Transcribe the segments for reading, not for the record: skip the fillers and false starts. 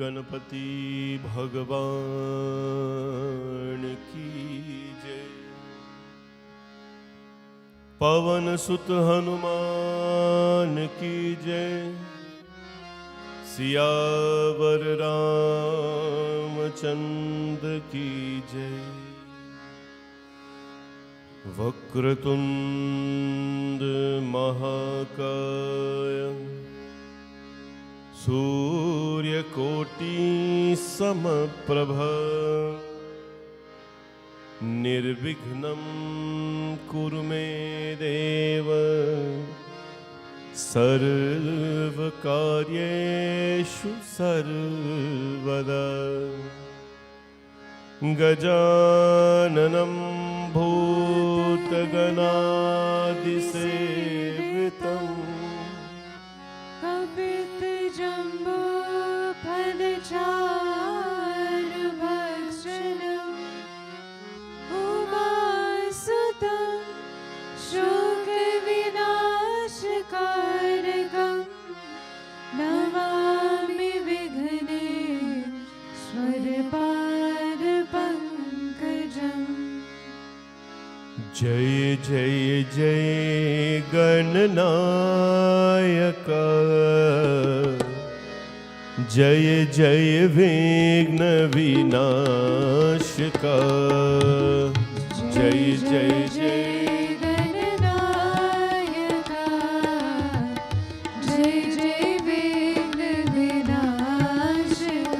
गणपति भगवान की जय। पवन सुत हनुमान की जय। सियावर रामचंद्र की जय। वक्रतुंड महाकाय सूर्यकोटि समप्रभ निर्विघ्नं कुरु मे देव सर्वकार्येषु सर्वदा। गजाननं भूतगणादिसेवितम् जय जय जय गणनायक। जय जय विघ्न विनाशक। जय जय जय गणनायक। जय जय विघ्न विनाशक।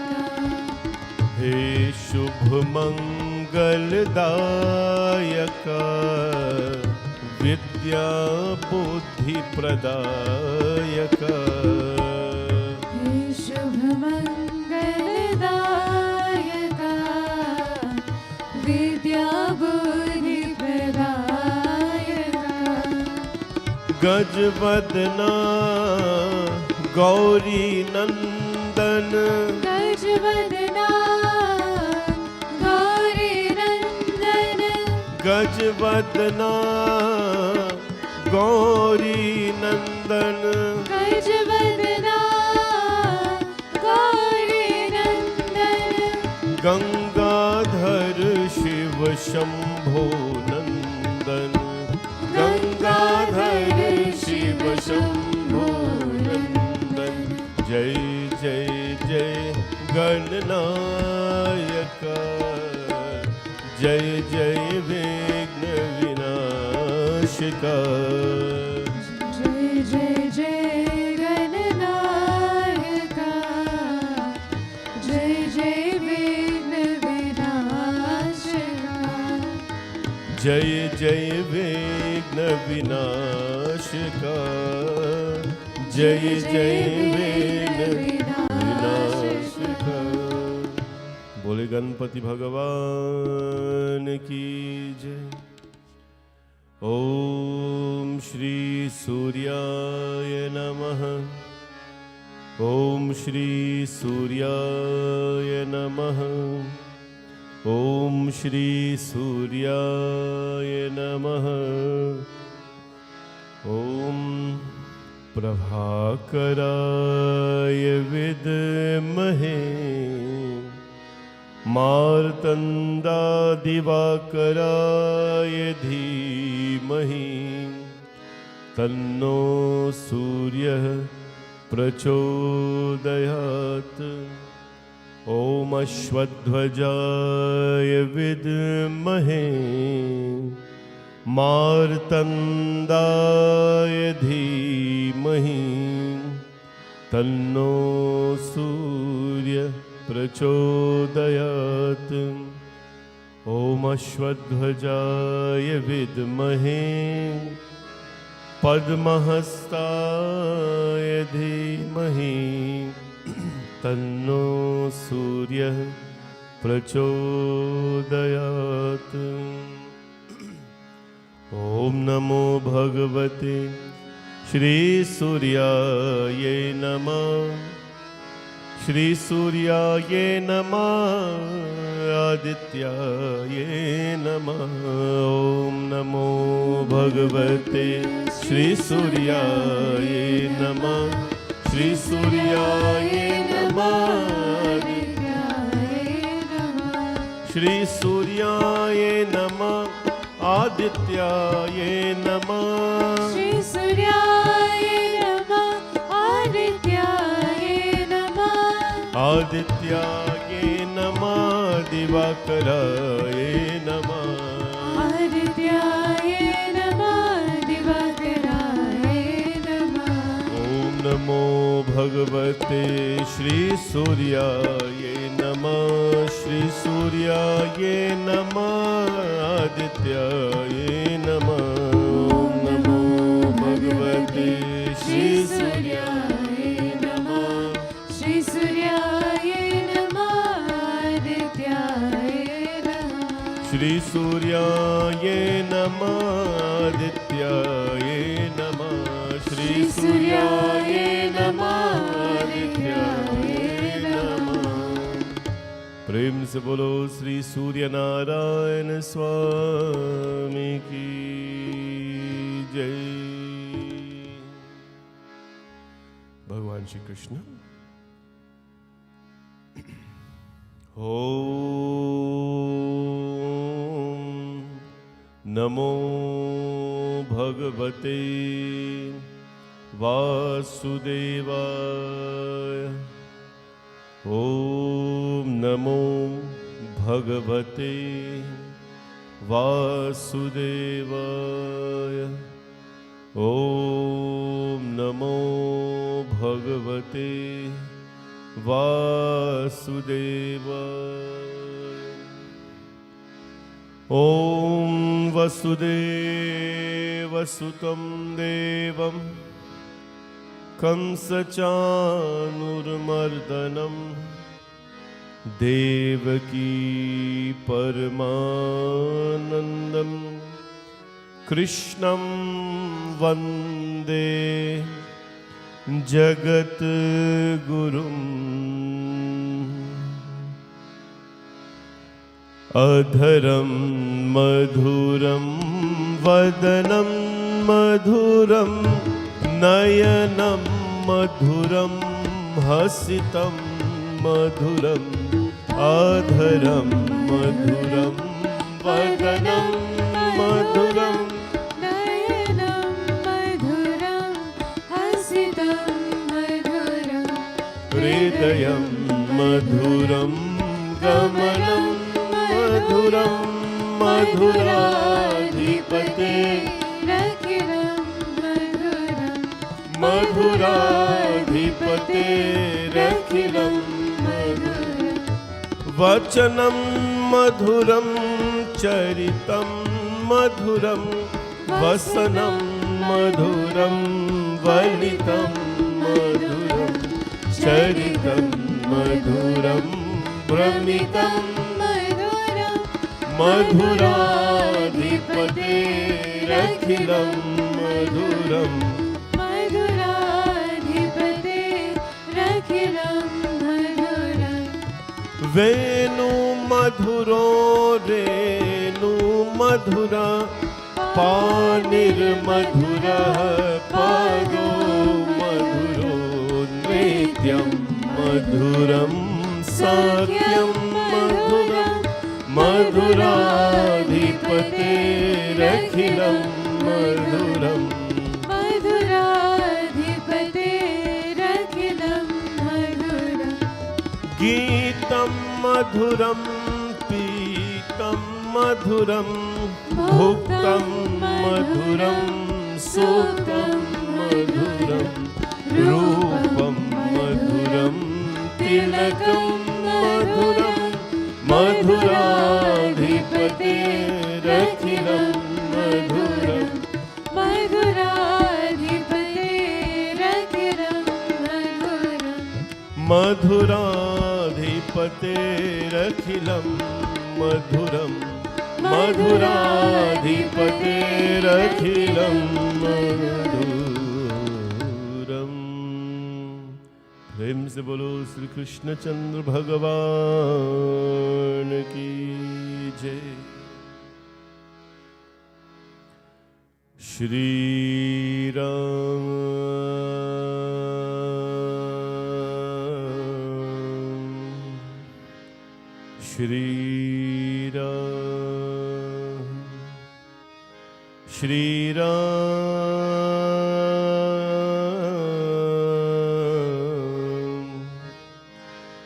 हे शुभ मंगलदायक विद्या बुद्धि प्रदायक। हे शुभ मंगलदायक विद्या बुद्धि प्रदायक। गजवदना गौरी नंदन। गजवदना गजवदना गौरी नंदन। गजवदना गौरी नंदन। गंगाधर शिव शंभो नंदन। गंगाधर शिव शंभो नंदन। जय जय जय गणनायक। जय जय विघ्न विनाशक। जय जय जय गणनायक। जय जय विघ्न विनाशक। जय जय विघ्न विनाशक। जय जय विघ्न विनाशक। बोले गणपति भगवान की जय। ओम श्री सूर्याय नमः। ओम श्री सूर्याय नमः। ओम श्री सूर्याय नमः। ओम प्रभाकराय विद्महे मार्तंडादिवाकराय धीमहि तन्नो सूर्यः प्रचोदयात्। ओम अश्वध्वजाय विद्महे मार्तंडाय धीमहि तन्नो सूर्यः प्रचोदयात्। ओम अश्वध्वजाय विद्महे पद्महस्ताय धीमहि तन्नो सूर्यः प्रचोदयात्। ओम नमो भगवते श्री सूर्याय नमः। श्री सूर्याय नमः। आदित्याय नमः। ओम नमो भगवते श्री सूर्याय नमः। श्री सूर्याय नमः श्री सूर्याय नमः आदित्याय नमः श्री सूर्याय नमः आदित्याय नमः आदित्याय नमः दिवाकराय नमः आदित्याय नमः दिवाकराय नमः ओम नमो भगवते श्री सूर्याय नमः श्री सूर्याय नमः आदित्याय नमः ओम नमो भगवते श्री सूर्याय नमः श्री सूर्याय नमः आदित्याय नमः श्री सूर्याय नमः आदित्याय नमः श्री सूर्याय नमः आदित्याय नमः प्रेम से बोलो श्री सूर्य नारायण स्वामी की जय। भगवान श्री कृष्ण ओम नमो भगवते वासुदेवाय ओम नमो भगवते वासुदेवाय ओम नमो भगवते वासुदेवाय ओम वसुदेवसुतं देवं कंसचाणूरमर्दनं देवकी परमानन्दं कृष्णं वन्दे जगद्गुरुम् अधरं मधुरं वदनं मधुरं नयनं मधुरं हसितं मधुरम् अधरं मधुरं वदनं मधुरं नयनं मधुरं हसितं मधुरं हृदयं मधुरं गमनं मधुरं मधुराधिपते रखिलं मधुरं मधुराधिपते रखिलं मधुरं वचनं मधुरं चरितं मधुरं वसनं मधुरं वलितं मधुरं चरितं मधुरं भ्रमितं मधुराधिपते रखिलं मधुरं मधुराधिपते रखिलं मधुरं वेणु मधुरो रेणु मधुरा पाणिर्मधुरः पादो मधुरो नृत्यं मधुरं साख्यं मधुरं मधुराधिपते रखिलं मधुरम् मधुराधिपते रखिलं मधुरं गीतं मधुरं पीतं मधुरं भुक्तं मधुरं सुखं मधुरं रूपं मधुरं तिलकं मधुरं मधुराधिपते रखिलं मधुरं मधुराधिपते रखिलं मधुरं मधुराधिपते रखिलं मधुरं मधुराधिपते रखिलं मधुरम् प्रेम से बोलो श्री कृष्ण चंद्र भगवान की जय। Shri Ram Shri Ram, Shri Ram,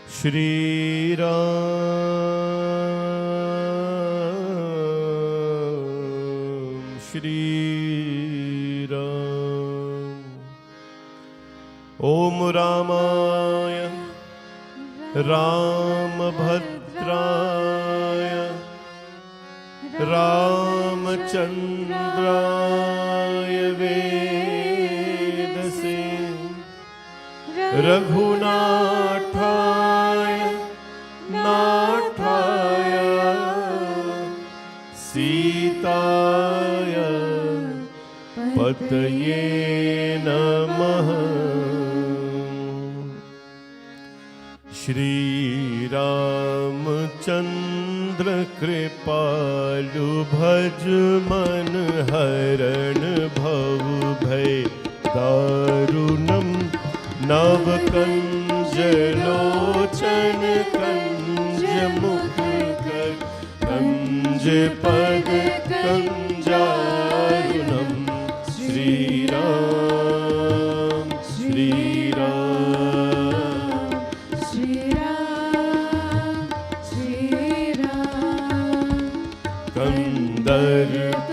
Shri Ram, Shri Ram. Om Ramaya Ramabhadraya Ramachandraya Vedase Raghunathaya Nathaya Sitaya Pataye Namaha. Shri Ramchandra Kripalu Bhaj Man Haran Bhav Bhai Darunam Nav Kanjalochan Kanjamukh Kanjpad Kanjarunam. Shri Ram, Shri Ram, Shri Ram, Shri Ram. Kandarp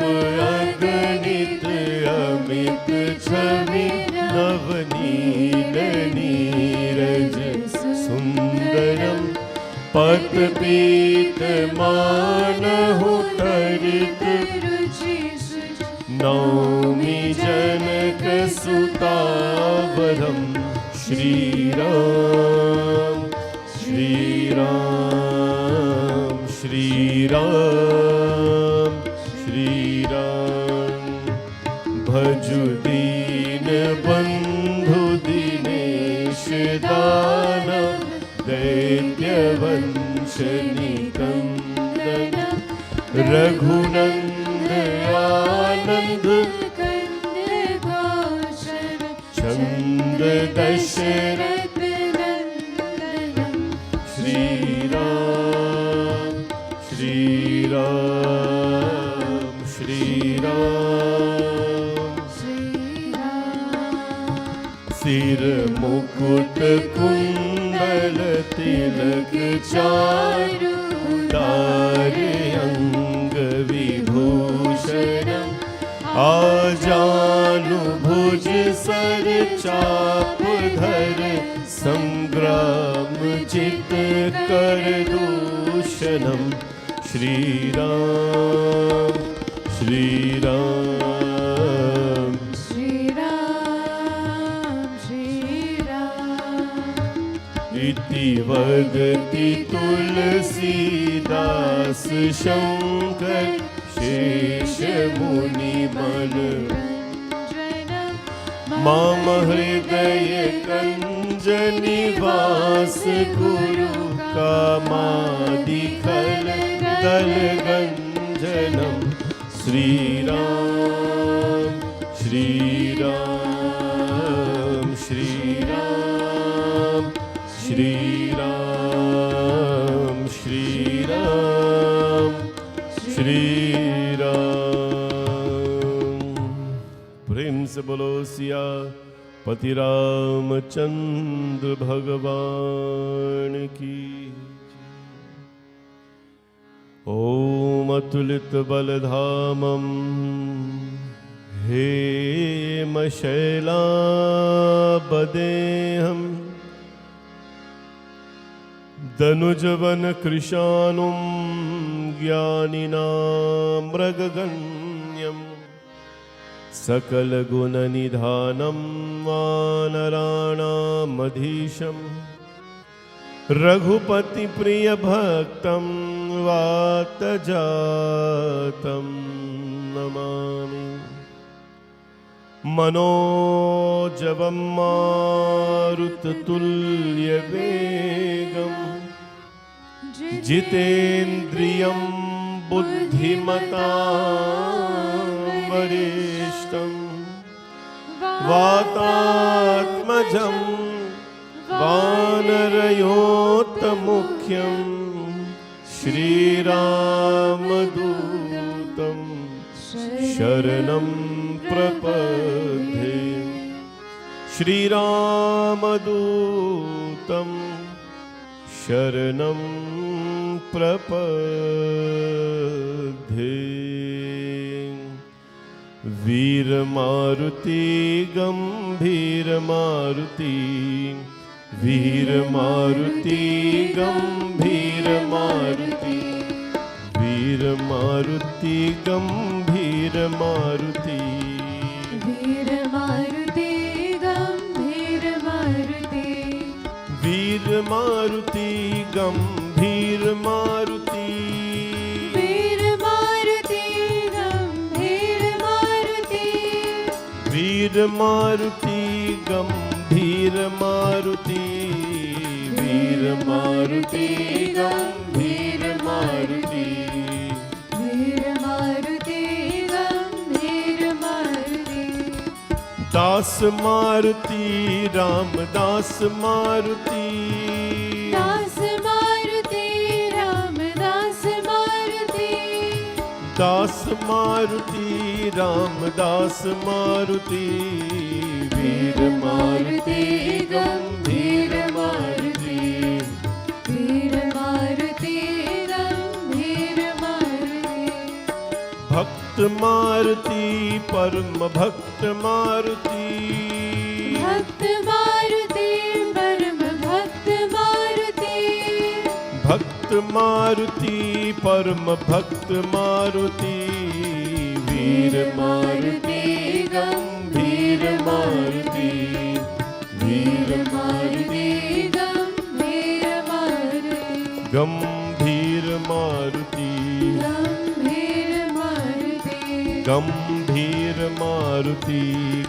Aganit Amit Chhavi Navneet Neeraj Sundaram Patpit Manahu Tarit Naumi Janak Sutavaram. Shri Ram, Shri Ram, Shri Ram, Shri Ram. Bhaju Deen Bandhu Dinesh Dana Daitya Vanshani Kandana Raghunand Anand Chand Dasharath Nandanam. Shri Ram, Shri Ram, Shri Ram. Sir Mukut Kundal Tilak Charu Dar Ang Vibhushanam Ajanu Bhuj Sar Chap Dhar Sangram Chit Kar Dushanam. Shri Ram, Shri Ram, Shri Ram, Shri Ram. Iti Vagati Tulsidas Shankar Shesha Muni Man Mama Hridaya Kanjanivas Guru Kamadi Khal Dal Ganjanam. Shri Ram, Shri Ram, Shri Ram, Shri Ram, Shri Ram, Shri Ram. Prem se bolo siya Pati Ramchandra Bhagavan ki. Om Atulit Baladhamam Hem Shailabadeham Danujavan Krishanum Jnaninam Mragaganyam Sakal Gunanidhanam Vanaranam Madhisham Raghupati Priya Bhaktam Vatajatam Namami. Manojavam Marutulya Vegam Jitendriyam Buddhimatam Varishtam Vatatmajam Vanarayotamukyam श्रीरामदूतं शरणं प्रपद्ये श्रीरामदूतं शरणं प्रपद्ये वीरमारुति गंभीरमारुति वीरमारुति गंभीरमारुति वीरमारुति गंभीरमारुति वीरमारुति गंभीरमारुति वीरमारुति गंभीरमारुति वीरमारुति गंभीरमारुति वीरमारुति गंभीरमारुति वीरमारुति गंभीरमारुति दास मारुति रामदास मारुति दास मारुति रामदास मारुति दास मारुति रामदास मारुति वीर मारुति गंभीर मारुति वीर मारुति गंभीर मारुति भक्त मारुति परम भक्त मारुति भक्त मारुति परम भक्त मारुति भक्त मारुति परम भक्त मारुति वीर मारुति गंभीर मारुति वीर मारुति गंभीर मारुति गंभीर मारुति गंभीर मारुति गंभीर मारुति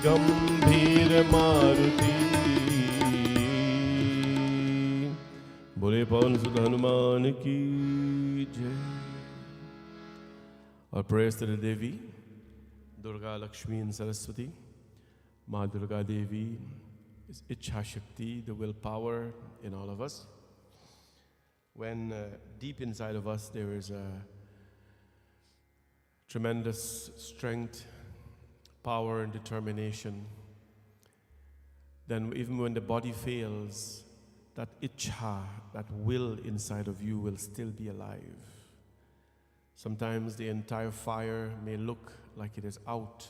गंभीर मारुति बोले पवन सुत हनुमान की जय। Our prayers to the Devi, Durga, Lakshmi and Saraswati. Ma Durga Devi is Ichha Shakti, the willpower in all of us. When deep inside of us there is a tremendous strength, power and determination, then even when the body fails, that Ichha, that will inside of you will still be alive. Sometimes the entire fire may look like it is out,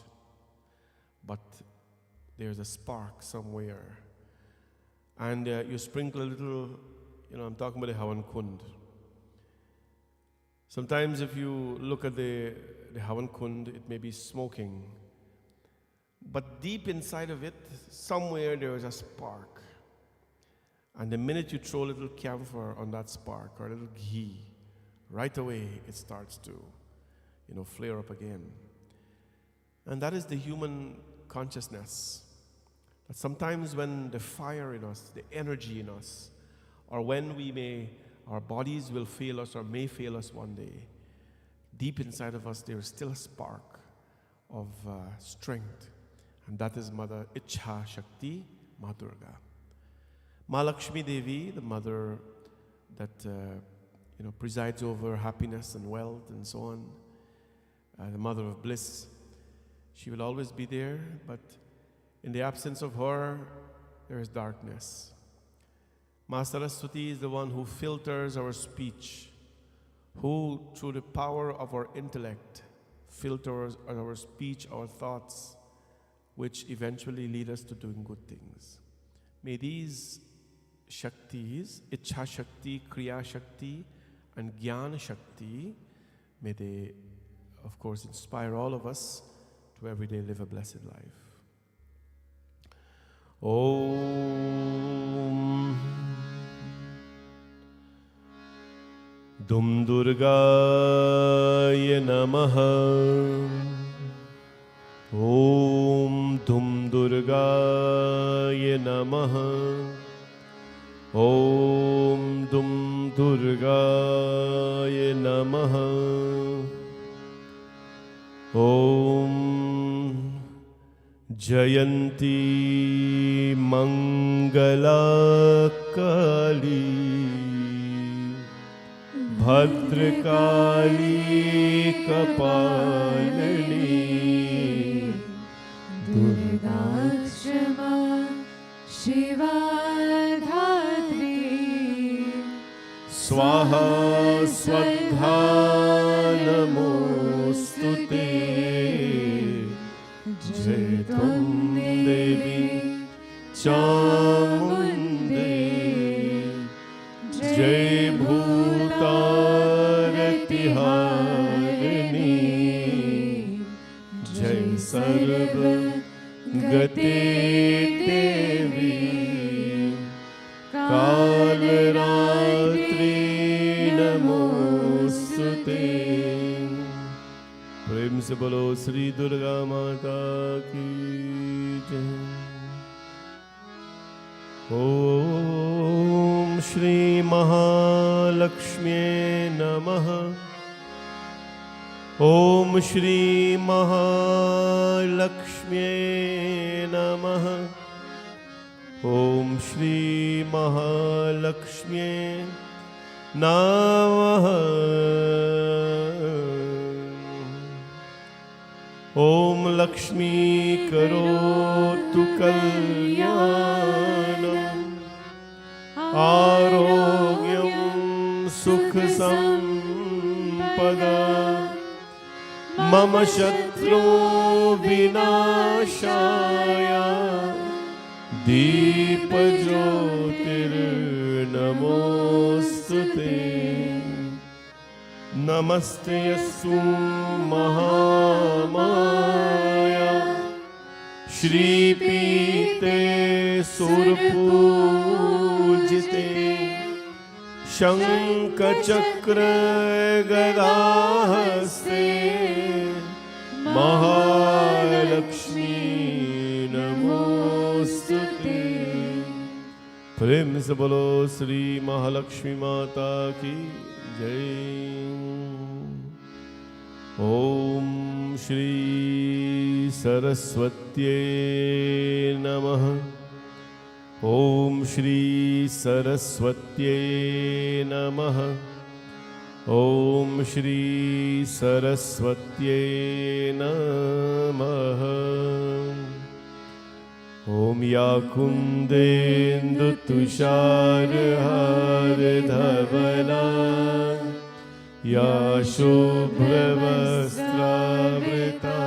but there's a spark somewhere. And you sprinkle a little, I'm talking about the Havan Kund. Sometimes if you look at the Havan Kund, it may be smoking. But deep inside of it, somewhere there is a spark. And the minute you throw a little camphor on that spark or a little ghee, right away it starts to, flare up again. And that is the human consciousness. That sometimes when the fire in us, the energy in us, or when our bodies will fail us or may fail us one day, deep inside of us there is still a spark of strength. And that is Mother Ichha Shakti, Ma Durga. Ma Lakshmi Devi, the mother that presides over happiness and wealth and so on, the mother of bliss. She will always be there, but in the absence of her, there is darkness. Ma Saraswati is the one who filters our speech, who through the power of our intellect filters our speech, our thoughts, which eventually lead us to doing good things. May these Shaktis, Ichha Shakti, Kriya Shakti, and Jnana Shakti, may they, of course, inspire all of us to every day live a blessed life. Om Dum Durgaya Namaha. Om Dum Durgaya Namaha. Om Dum Durgaya Namaha. Om Jayanti Mangala Kali Bhadrakali कपालिनी दुर्गा क्षमा शिवा धात्री स्वाहा स्वधा नमोस्तुते जय त्वं देवी चामुण्डे जय भूतारतिहारिणी जय सर्वगते देवी कालरात्रि नमोस्तुते। प्रेम से बोलो श्री दुर्गा माता की जय। ओम श्री महालक्ष्म्ये नमः। ओम श्री महालक्ष्म्ये नमः। ओम श्री महालक्ष्म्ये नमः। ओम लक्ष्मी करोतु कल्याणम् आरोग्यं सुख संपदा मम शत्रु विनाशाय दीपज्योतिर्नमोस्तुते। नमस्ते यस्सु महामाया श्रीपीते सुरपूजिते शङ्खचक्र गदाहस्ते महालक्ष्मी नमोस्तुते। प्रेम से बोलो श्री महालक्ष्मी माता की जय। ओम श्री सरस्वत्यै नमः। ओम श्री सरस्वत्यै नमः। ओम श्री सरस्वत्यै नमः। ओम या कुन्देन्दुतुषारहारधवला या शुभ्रवस्त्रावृता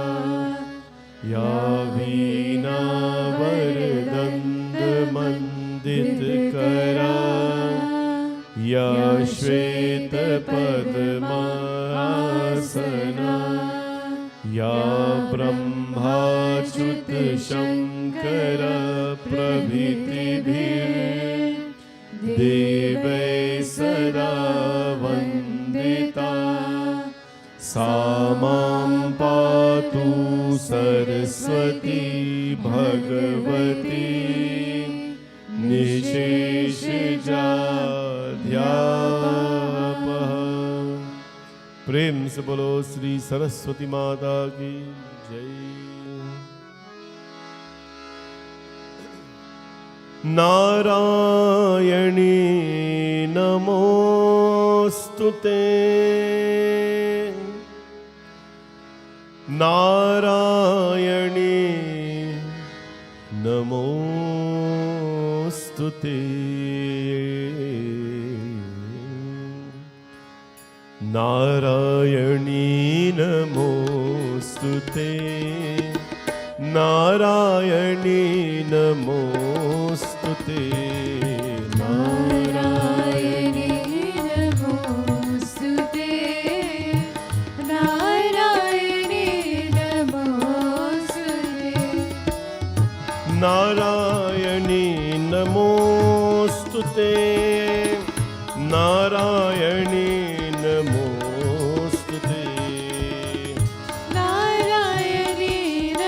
या वीणावरदण्डमण्डितकरा या श्वेतपद्मासना या ब्रह्माच्युतशङ्कर प्रभृतिभिर्देवैः सदा वन्दिता सा मां पातु सरस्वती भगवती निशेषजाध्यापः। प्रेम से बोलो श्री सरस्वती माता की जय। नारायणी नमोस्तुते। नारायणी नमोस्तुते। नारायणी नमोस्तुते। नारायणी नमोस्तुते। नारायणी नमोस्तुते। नारायणी नमोस्तुते। नारायणी नमोस्तुते। नारायणी नमोस्तुते। नारायणी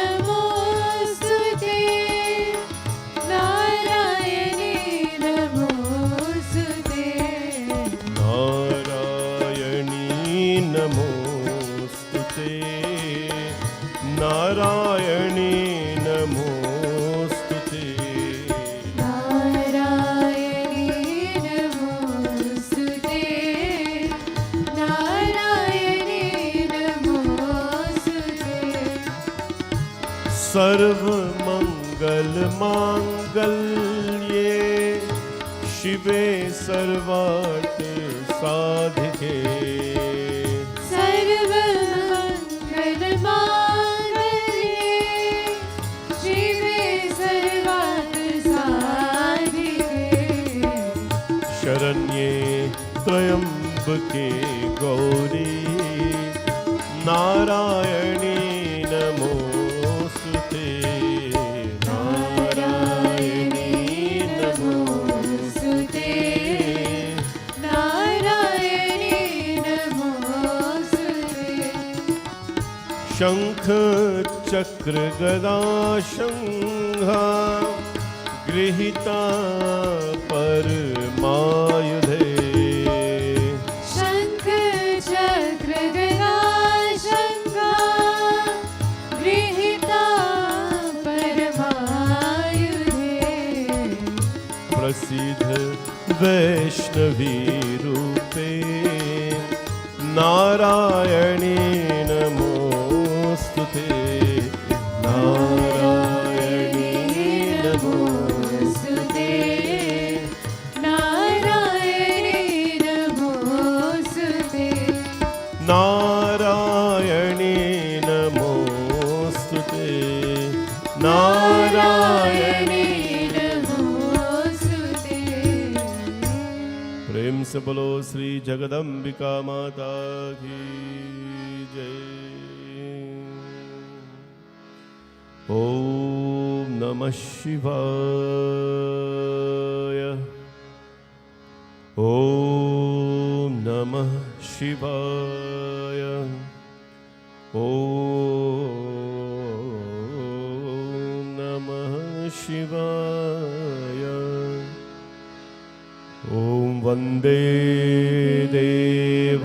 नमोस्तुते। नारायणी नमोस्तुते। नारायणी नमोस्तुते। नारायणी नमोस्तुते। नारायणी नमोस्तुते। सर्वमङ्गलमाङ्गल्ये शिवे सर्वार्थ साधिके सर्वमङ्गलमाङ्गल्ये शिवे सर्वार्थसाधिके शरण्ये त्र्यम्बके गौरी नारायणी नमोस्तुते नारायणी नमोस्तुते नारायणी नमोस्तुते शंख चक्र गदा शंखा गृहीता परमायुधे शंख चक्र गदा शंखा गृहीता परमायुधे प्रसिद्ध वैष्णवी रूपे नारायणी नमोस्तुते नारायणी नमोस्तुते नारायणी नमोस्तुते नारायणी नमोस्तुते नारायणी नमोस्तुते प्रेम से बोलो श्री जगदम्बिका माता की जय। ओम नमः शिवाय ओम नमः शिवाय ओम नमः शिवाय ओम वन्दे देवमुमापतिं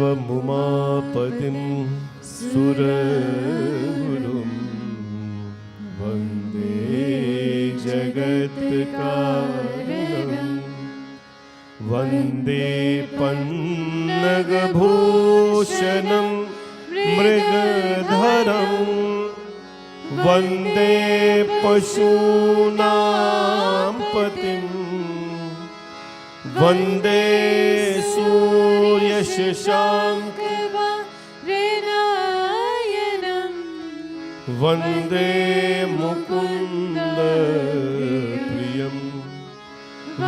सुरगुरुं वन्दे जगत्कारणं वन्दे पन्नगभूषणं मृगधरं वन्दे पशूनां पतिं वन्दे सूर्यशशाङ्कवारिणायनं वन्दे मुकुन्दप्रियं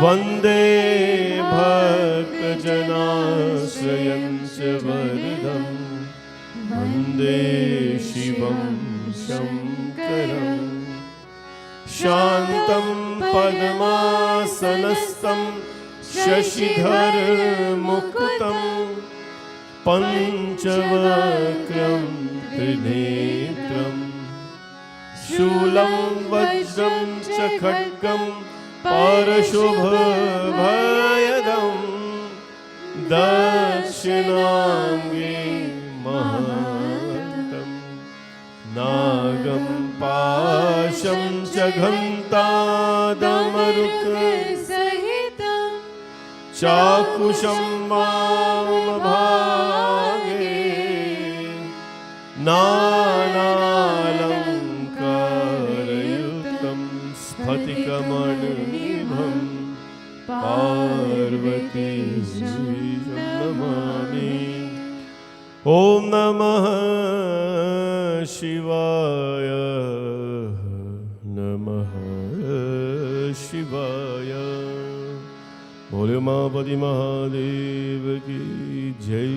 वन्दे भक्तजनाश्रयं च वरदं वन्दे शिवं शङ्करं शान्तं पद्मासनस्थं शशिधरमुकुटं पञ्चवक्त्रं त्रिनेत्रं शूलं वज्रं च खड्गं परशुभभयदं दक्षिणाङ्गे महान्तं नागं पाशं च घण्टादमरुकसहितं चाकुशं वामभागे नानालङ्कारयुक्तं स्फटिकमणिनिभं पार्वतीशं नमामि। ॐ नमः शिवाय नमः शिवाय। बोले उमापति महादेव की जय।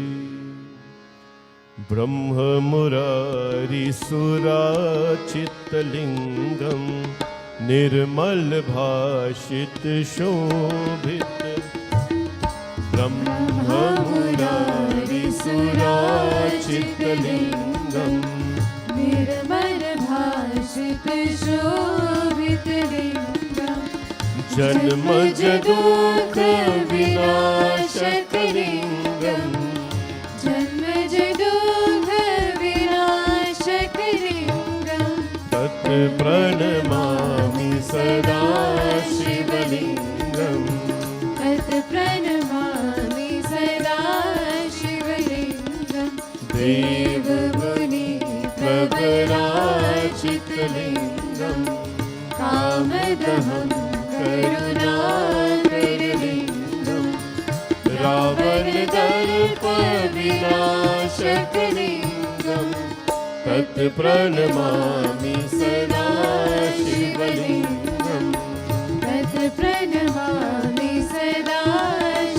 ब्रह्म मुरारी सुराचितलिंगम निर्मल भाषित शोभित ब्रह्म मुरारी सुराचितलिंगम निर्मल भाषित शोभित लिंगम जन्म दुख विनाशकलिंगम जन्म दुख विनाशकलिंगम तत् प्रणमामि सदा शिवलिंगम तत् प्रणमामि सदा शिवलिंगम देव मुनि प्रवर सदाचितलिङ्गं कामदहं करुणाकरलिङ्गं रावणदर्पविनाशकलिङ्गं तत्प्रणमामि सदा शिवलिङ्गं तत्प्रणमामि सदा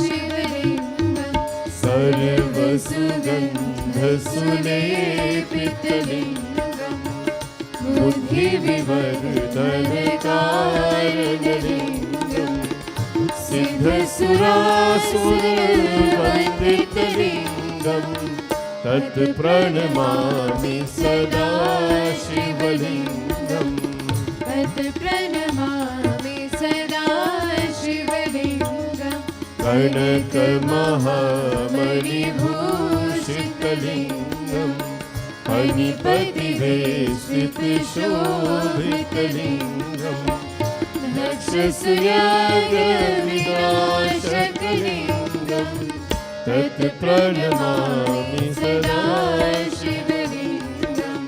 शिवलिङ्गं सर्वसुगन्धसुलेपितलिङ्गं बुद्धिविवर्धनकारणलिङ्गं सिद्धसुरासुरवन्दितलिङ्गं तत्प्रणमामि सदा शिवलिङ्गं तत्प्रणमामि सदा शिवलिङ्गं कनकमहामणिभूषितलिङ्गं फणिपतिवेष्टितशोभितलिङ्गं दक्षसुयागविनाशकलिङ्गं तत्प्रणमामि सदा शिवलिङ्गं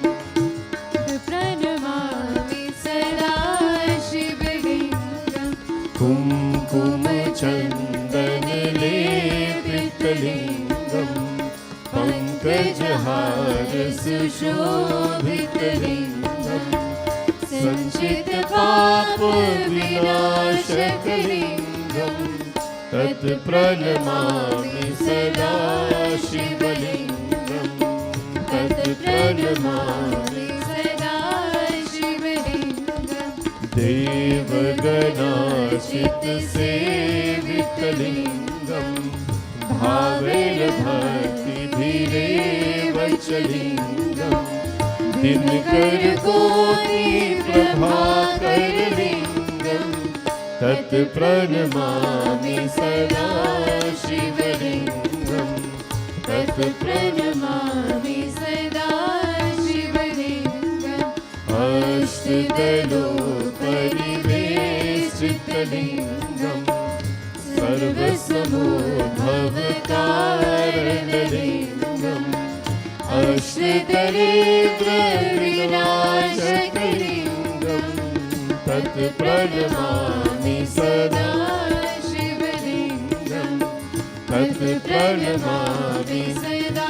प्रणमामि सदा शिवलिङ्गं कुङ्कुमचन्दनलेपितलिङ्गं पङ्कजहार सुशोभितलिङ्गं सञ्चितपापविनाशकलिङ्गं तत्प्रणमामि सदा शिवलिङ्गं तत्प्रणमामि सदा शिवलिङ्गं देवगणाचितसेवितलिङ्गं भावेन भक्तिभिरेव च लिङ्गं दिनकरकोटिप्रभाकरलिङ्गं तत्प्रणमामि सदा शिवलिङ्गं तत्प्रणमामि सदा शिवलिङ्गम् अष्टदलोपरिवेष्टितलिङ्गं सर्वसमोभवकारणलिङ्गं अष्टदरिद्रविनाशकलिङ्गं तत्प्रणमामि सदा शिवलिङ्गं तत्प्रणमामि सदा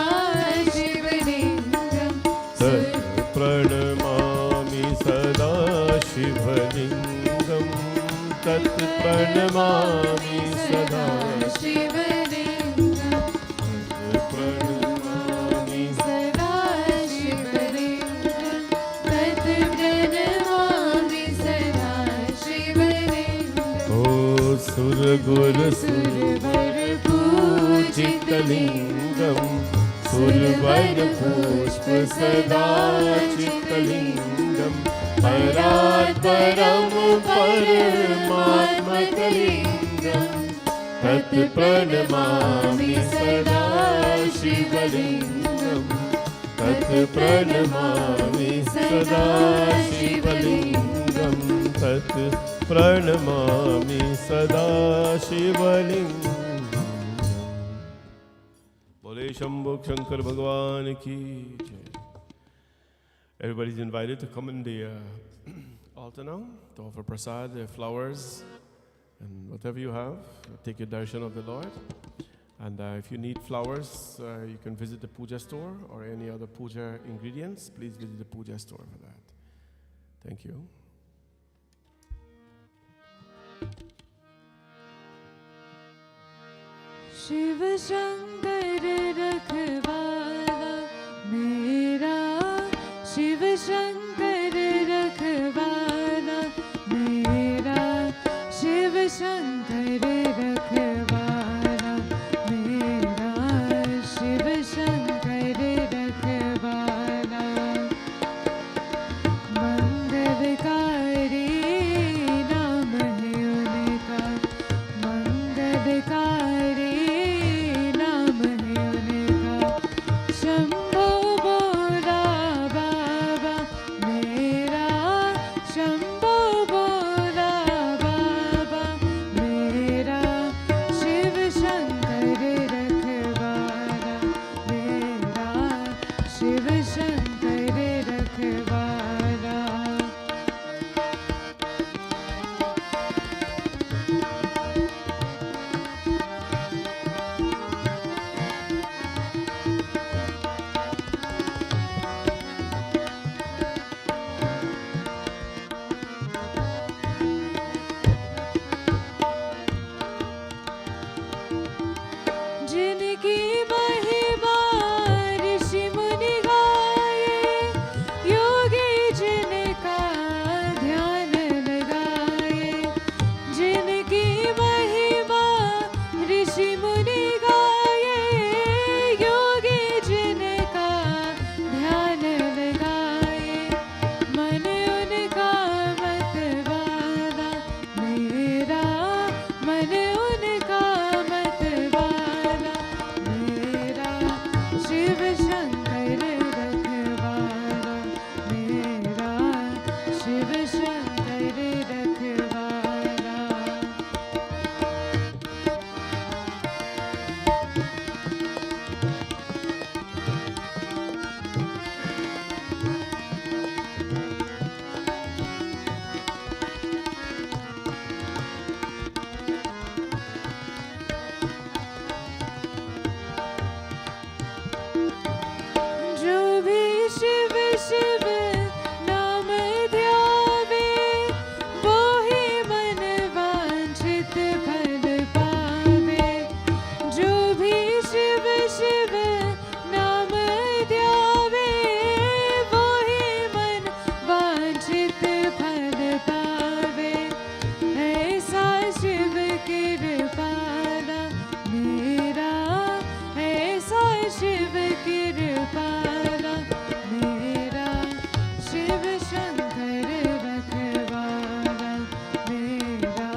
शिवलिङ्गं तत्प्रणमामि सदा शिवलिङ्गं तत्प्रणमामि सदा शिवलिङ्गं तत्प्रणमामि सदा शिवलिङ्गं तत्प्रणमामि सदा शिवलिङ्गम् ओ सुरगुरुसुरवरपूजितलिङ्गं सुरवरपुष्पसदाचितलिङ्गं परात्परं परमात्मकलिङ्गं तत्प्रणमामि सदा शिवलिङ्गं तत्प्रणमामि सदा शिवलिङ्गं तत्प्रणमामि सदा शिवलिङ्गं बोले शंभो शंकर भगवान की जय. Everybody is invited to come in the altar now to offer prasad, flowers, and whatever you have. Take your darshan of the Lord. And if you need flowers, you can visit the puja store or any other puja ingredients. Please visit the puja store for that. Thank you. Shiv Shankar रखवाला मेरा शिव शंकर रखवाला मेरा शिव शंकर रखवाला मेरा शिव शंकर रखवाला मंगलकारी नाम है उनका मंगलकारी शंभो बोला बाबा मेरा शंभो बोला बाबा मन उनका मतवाला, मेरा मन उनका मतवाला, मेरा शिव शंकर रखवाला, मेरा शिव शंकर रखवाला। जो भी शिव शिव नाम ध्यावे, वो ही मन वांछित फल पावे। जो भी शिव शिव नाम ध्यावे, वो ही मन वांछित फल पावे। ऐसा शिव कृपाला मेरा, ऐसा शिव कृपाला मेरा, शिव शंकर रखवाला, मेरा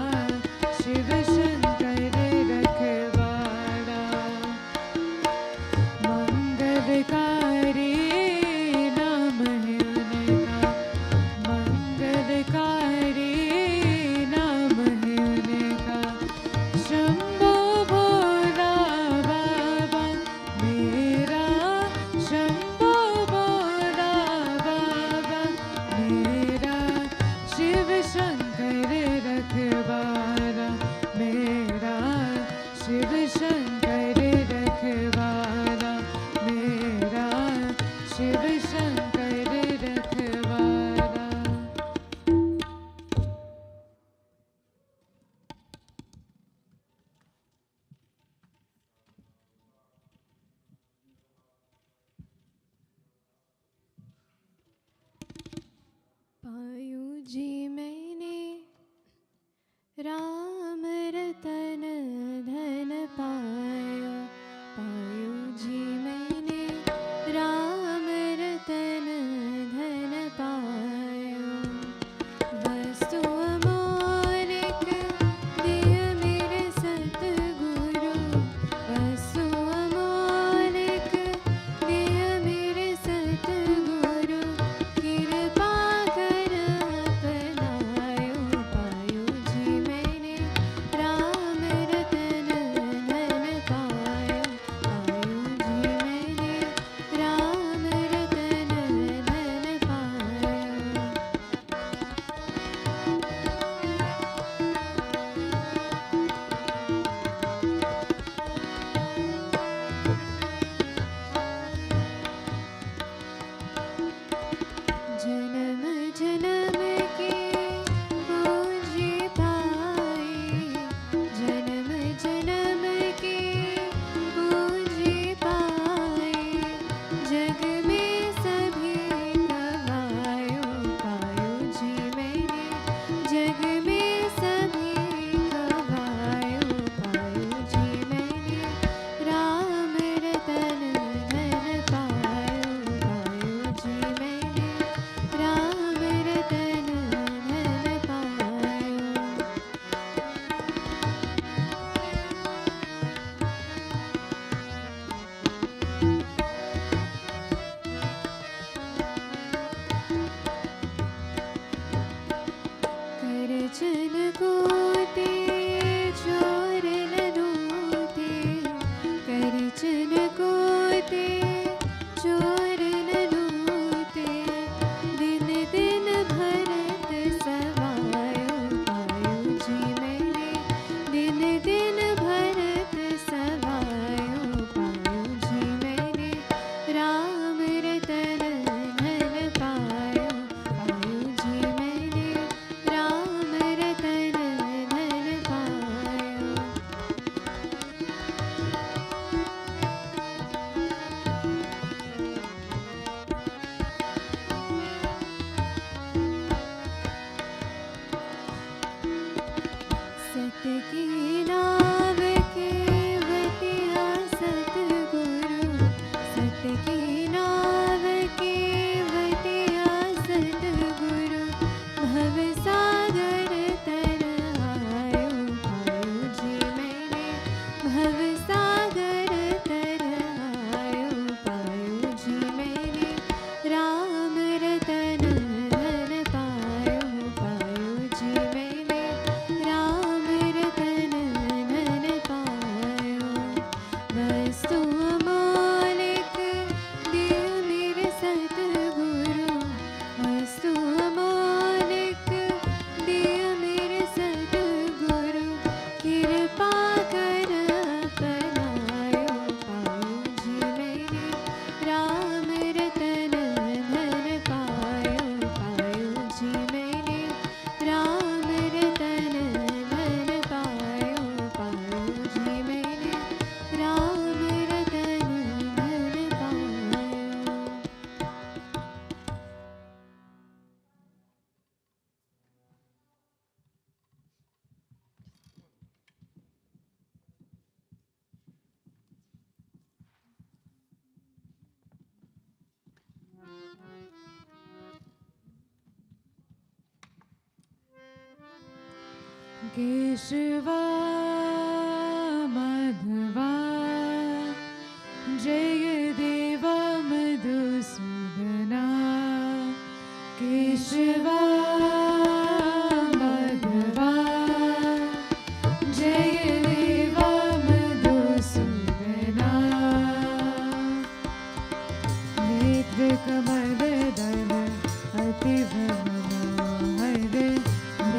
शिव शंकर रखवाला। मंगलकारी नाम है उनका, मंगलकारी नाम है उनका। शंभो भोला बाबा मेरा, शंभो भोला बाबा मेरा, शिव शंकर रखवाला, मेरा शिव शंकर रखवाला, मेरा शिव शंकर रखवाला। पायू जी मैंने राम रतन धन पायो, पायू जी मैंने राम रतन धन पायो। वस्तु अमोलिक दिय मेरे सतगुरु, वस्तु अमोलिक दिय मेरे सतगुरु। कृपा कर अपनायो, पायो जी मैंने राम रतन धन पायो, पायो जी मैंने राम रतन धन पायो। जन्म जन्म की पूंजी पाई, जन्म जन्म की पूंजी पाई। जग में सभी गवायो, पायो जी मैंने जग में सभी गवायो, पायो जी मैंने राम रतन धन पायो, पायो जी मैंने राम रतन धन पायो। करचन कोते चोर न लूटे, करचन कोते चोर न लूटे। दिन दिन भरत सवायो, पायो जी मैंने दिन दिन भरत सवायो, पायो जी मैंने राम रतन धन पायो, पायो जी मैंने राम रतन धन पायो। केशवा माधवा जय देवा मधुसूदना केशवा माधवा जय देवा मधुसूदना नेत्र कमलदल अतीव मनोहर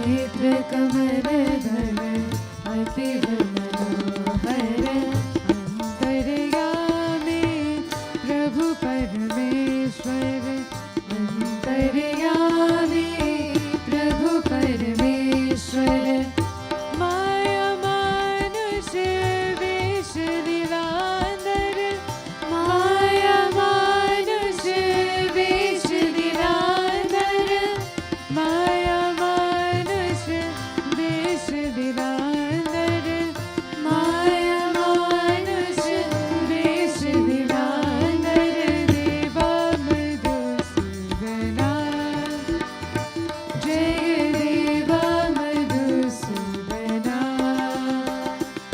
नेत्र कमलदल अतीव मनोहर अंतर्यामी प्रभु परमेश्वर अंतर्यामी प्रभु परमेश्वर माया मानुष वेश लीलांधर माया मानुष वेश लीलांधर माया मानुष वेश लीलांधर माया मानुष वेश लीलांधर देवा मधुसूदना जय देवा मधुसूदना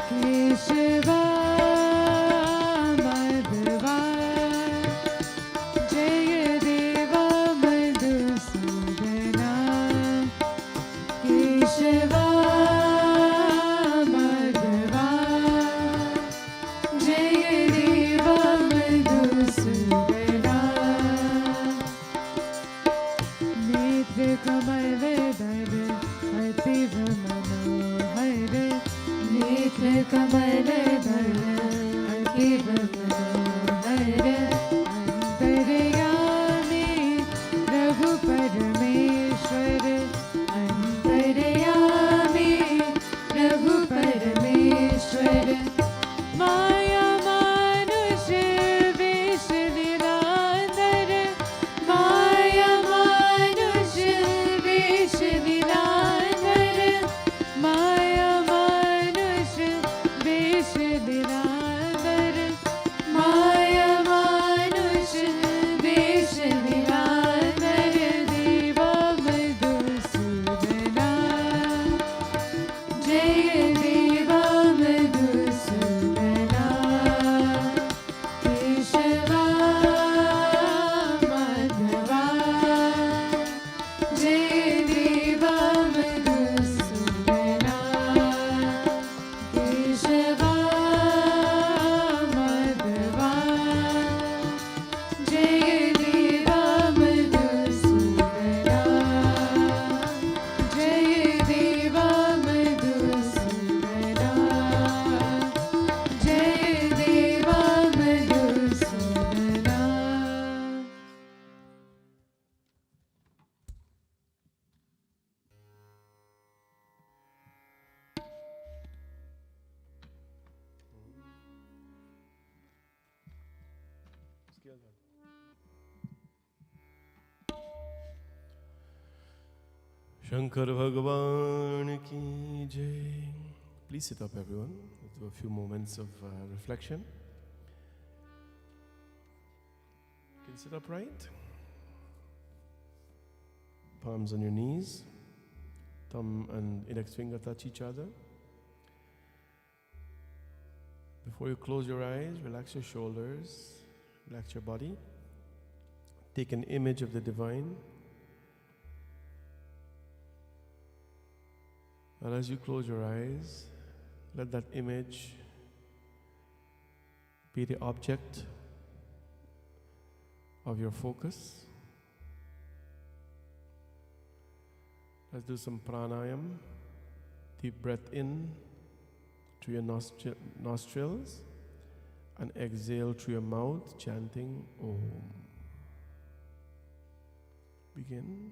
केशवा माधवा जय देवा मधुसूदना केशवा माधवा जय देवा मधुसूदना नेत्र कमलदल अतीव मनोहर नेत्र कमलदल अतीव मनोहर अंतर्यामी प्रभु परमेश्वर अंतर्यामी प्रभु परमेश्वर माया मानुष वेश लीलांधर माया मानुष वेश लीलांधर माया मानुष वेश लीलांधर माया मानुष वेश लीलांधर देवा मधुसूदना जय देवा मधुसूदना केशवा माधवा जय देवा मधुसूदना केशवा माधवा जय देवा मधुसूदना जय देवा मधुसूदना जय देवा Madhusudana Shankar Bhagavan ki jai. Please sit up, everyone. Let's do a few moments of reflection. You can sit upright. Palms on your knees. Thumb and index finger touch each other. Before you close your eyes, relax your shoulders, relax your body. Take an image of the divine. And as you close your eyes, let that image be the object of your focus. Let's do some pranayam. Deep breath in through your nostrils and exhale through your mouth, chanting Om. Begin.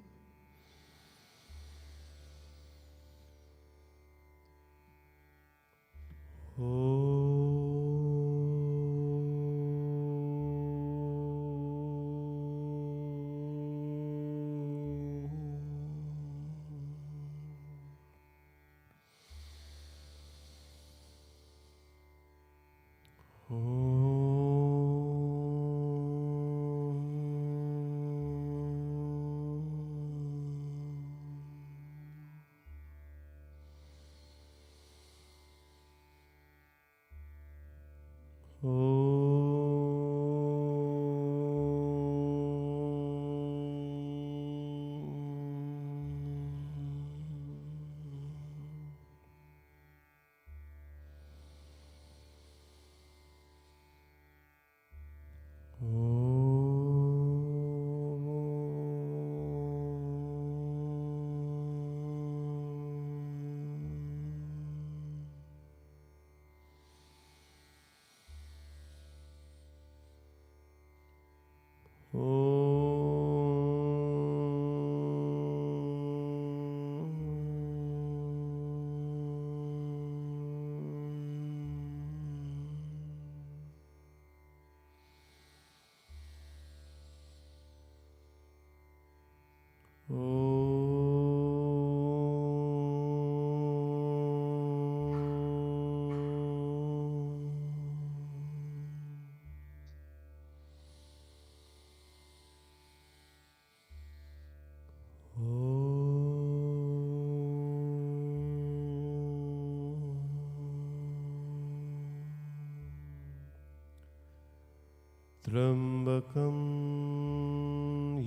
त्र्यंबकं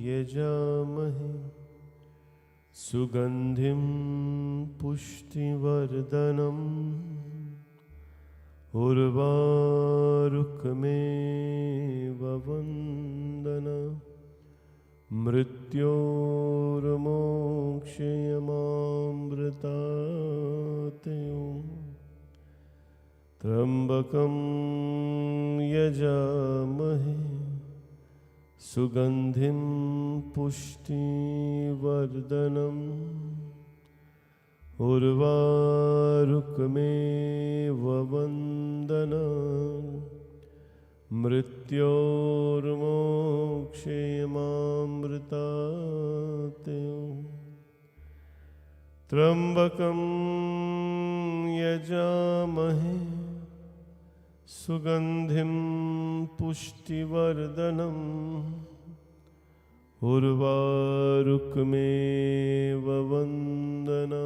यजामहे सुगंधिं पुष्टिवर्धनम् उर्वारुकमेव वन्दना मृत्योर्मोक्षयमामृतातयो त्र्यंबकं यजामहे सुगंधिं पुष्टिवर्धनम् उर्वारुकमेव वन्दना मृत्योर्मोक्षयमामृतातयो त्र्यंबकं यजामहे सुगंधिं पुष्टिवर्धनम् उर्वारुकमेव वन्दना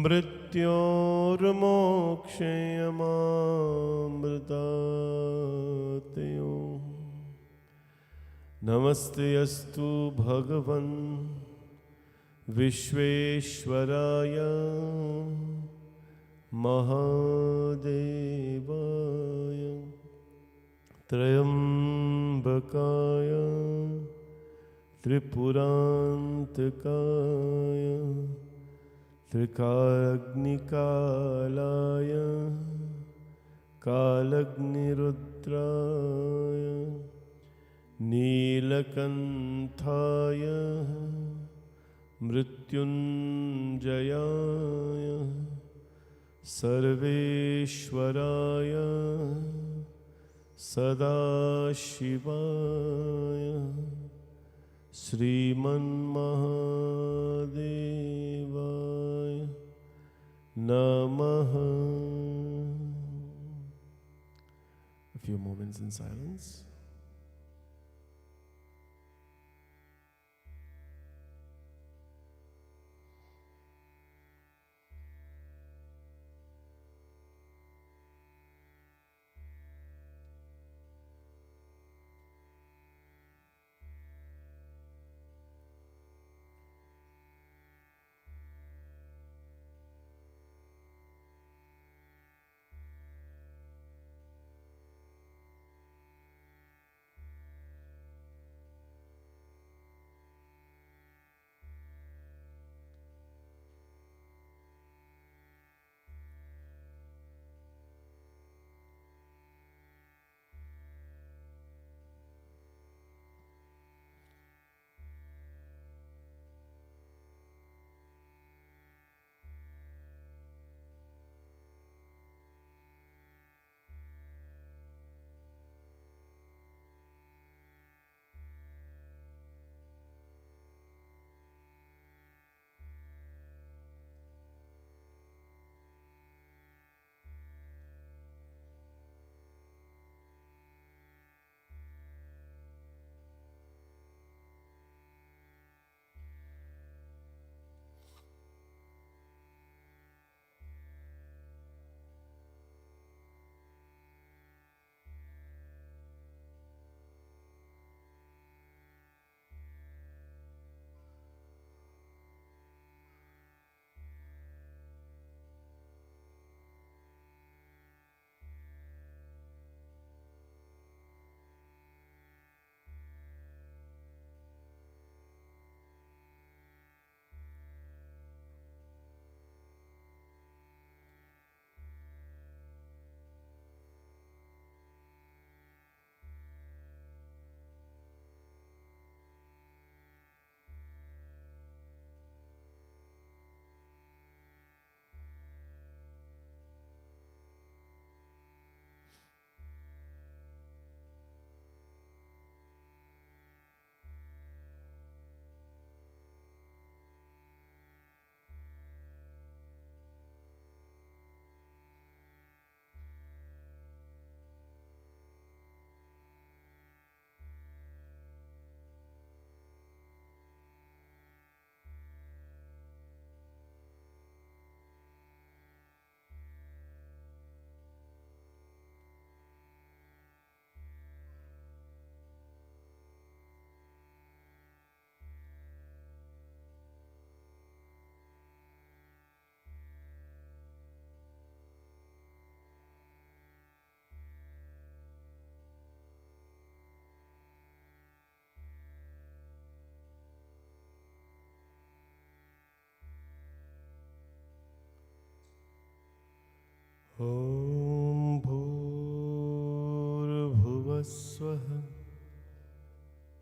मृत्योर्मोक्षयमामृतातयो नमस्ते अस्तु भगवन् विश्वेश्वराय महादेवाय त्र्यंबकाय त्रिपुरान्तकाय त्रिकाग्निकालाय कालग्निरुद्राय नीलकण्ठाय मृत्युञ्जयाय सर्वेश्वराय सदाशिवाय श्रीमन्महादेवाय नमः. A few moments in silence. ॐ भूर्भुवस्वः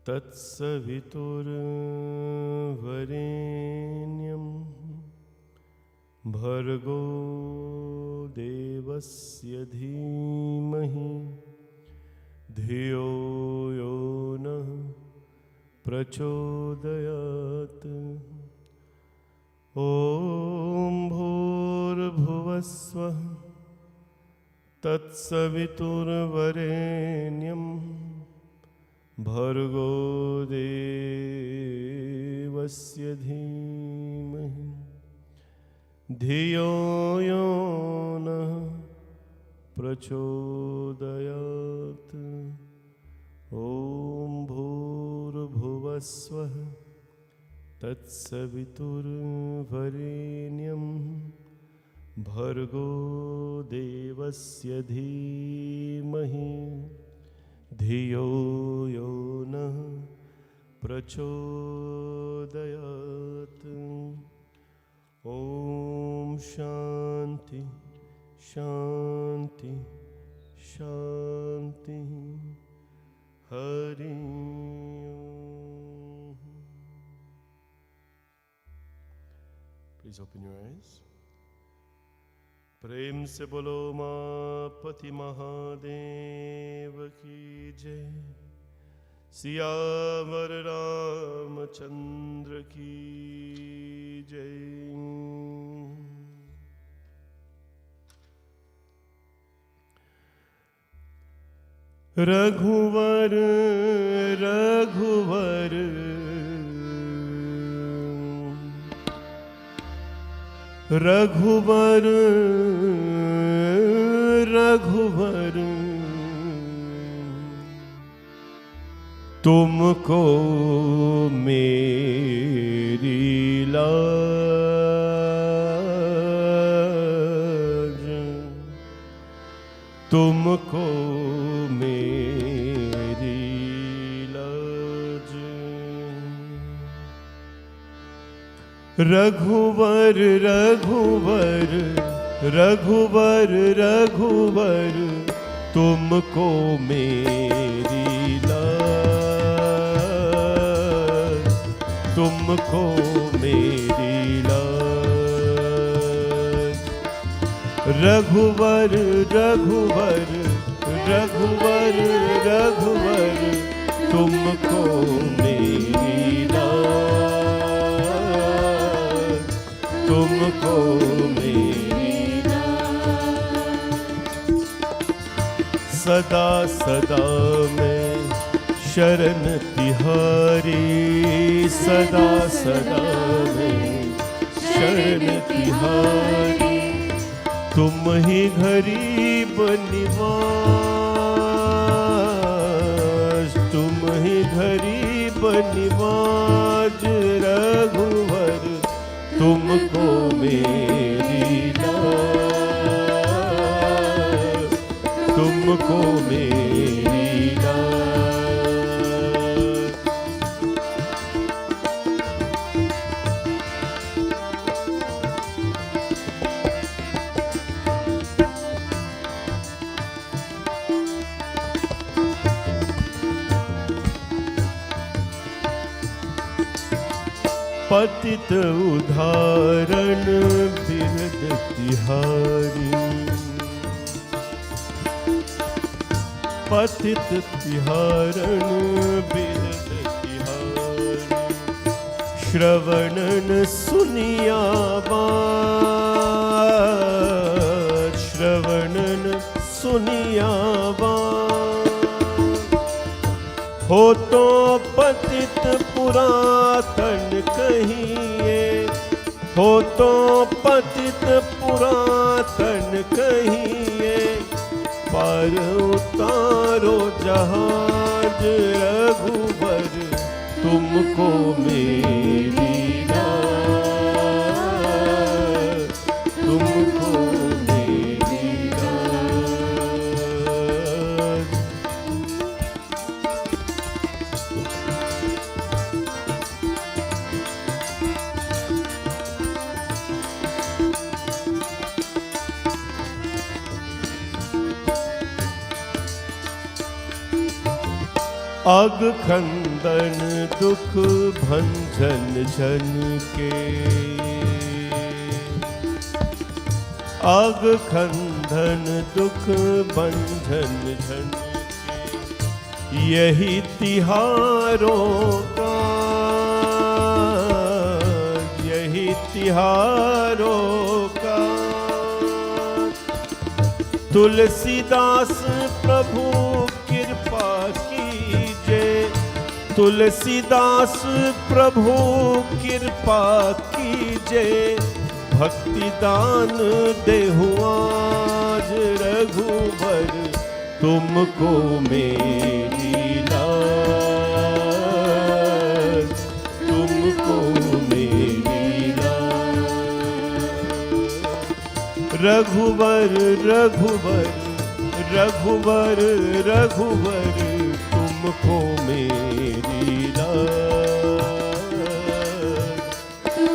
तत्सवितुर्वरेण्यं भर्गो देवस्य धीमहि धियो यो नः प्रचोदयात्। ॐ भूर्भुवस्वः तत्सवितुर्वरेण्यं भर्गो देवस्य धीमहि धियो यो नः प्रचोदयात्। ॐ भूर्भुवस्वः तत्सवितुर्वरेण्यं भर्गो देवस्य धीमहि धियो यो नः प्रचोदयात्। ॐ शान्ति शान्ति शान्ति हरि ओम। Please open your eyes. प्रेम से बोलो मापति महादेव की जय। सियावर रामचंद्र की जय। रघुवर रघुवर रघुवर रघुवर तुमको मेरी लाज, तुमको मेरी लाज। रघुवर रघुवर रघुवर रघुवर तुमको मेरी लाज, तुमको मेरी लाज। रघुवर रघुवर रघुवर रघुवर तुमको मेरी लाज, तुमको मेरी लाज। सदा सदा मैं शरण तिहारी, सदा सदा मैं शरण तिहारी। तुम ही गरीब निवाज, तुम ही गरीब निवाज। रघुवर तुमको मेरी लाज, तुमको मेरी लाज। पतित उदाहरण बिरद तिहारी, पतित तिहारण बिरद तिहारी। श्रवणन सुनिया बात, श्रवणन सुनिया बात। हो तो पतित पुरातन कहिए, हो तो पतित पुरातन कहिए। पार उतारो जहाज। रघुवर तुमको मेरी लाज, तुमको मेरी लाज। अग खंदन दुख भंजन जन के, अग खंदन दुख भंजन जन के, यही तिहारों का, यही तिहारों का। तुलसीदास प्रभु कृपा कीजे, तुलसीदास प्रभु कृपा कीजे, भक्ति दान देहु आज रघुबर तुमको मेरी लाज, तुमको मेरी लाज। रघुबर रघुबर रघुबर रघुबर तुमको मेरी लाज,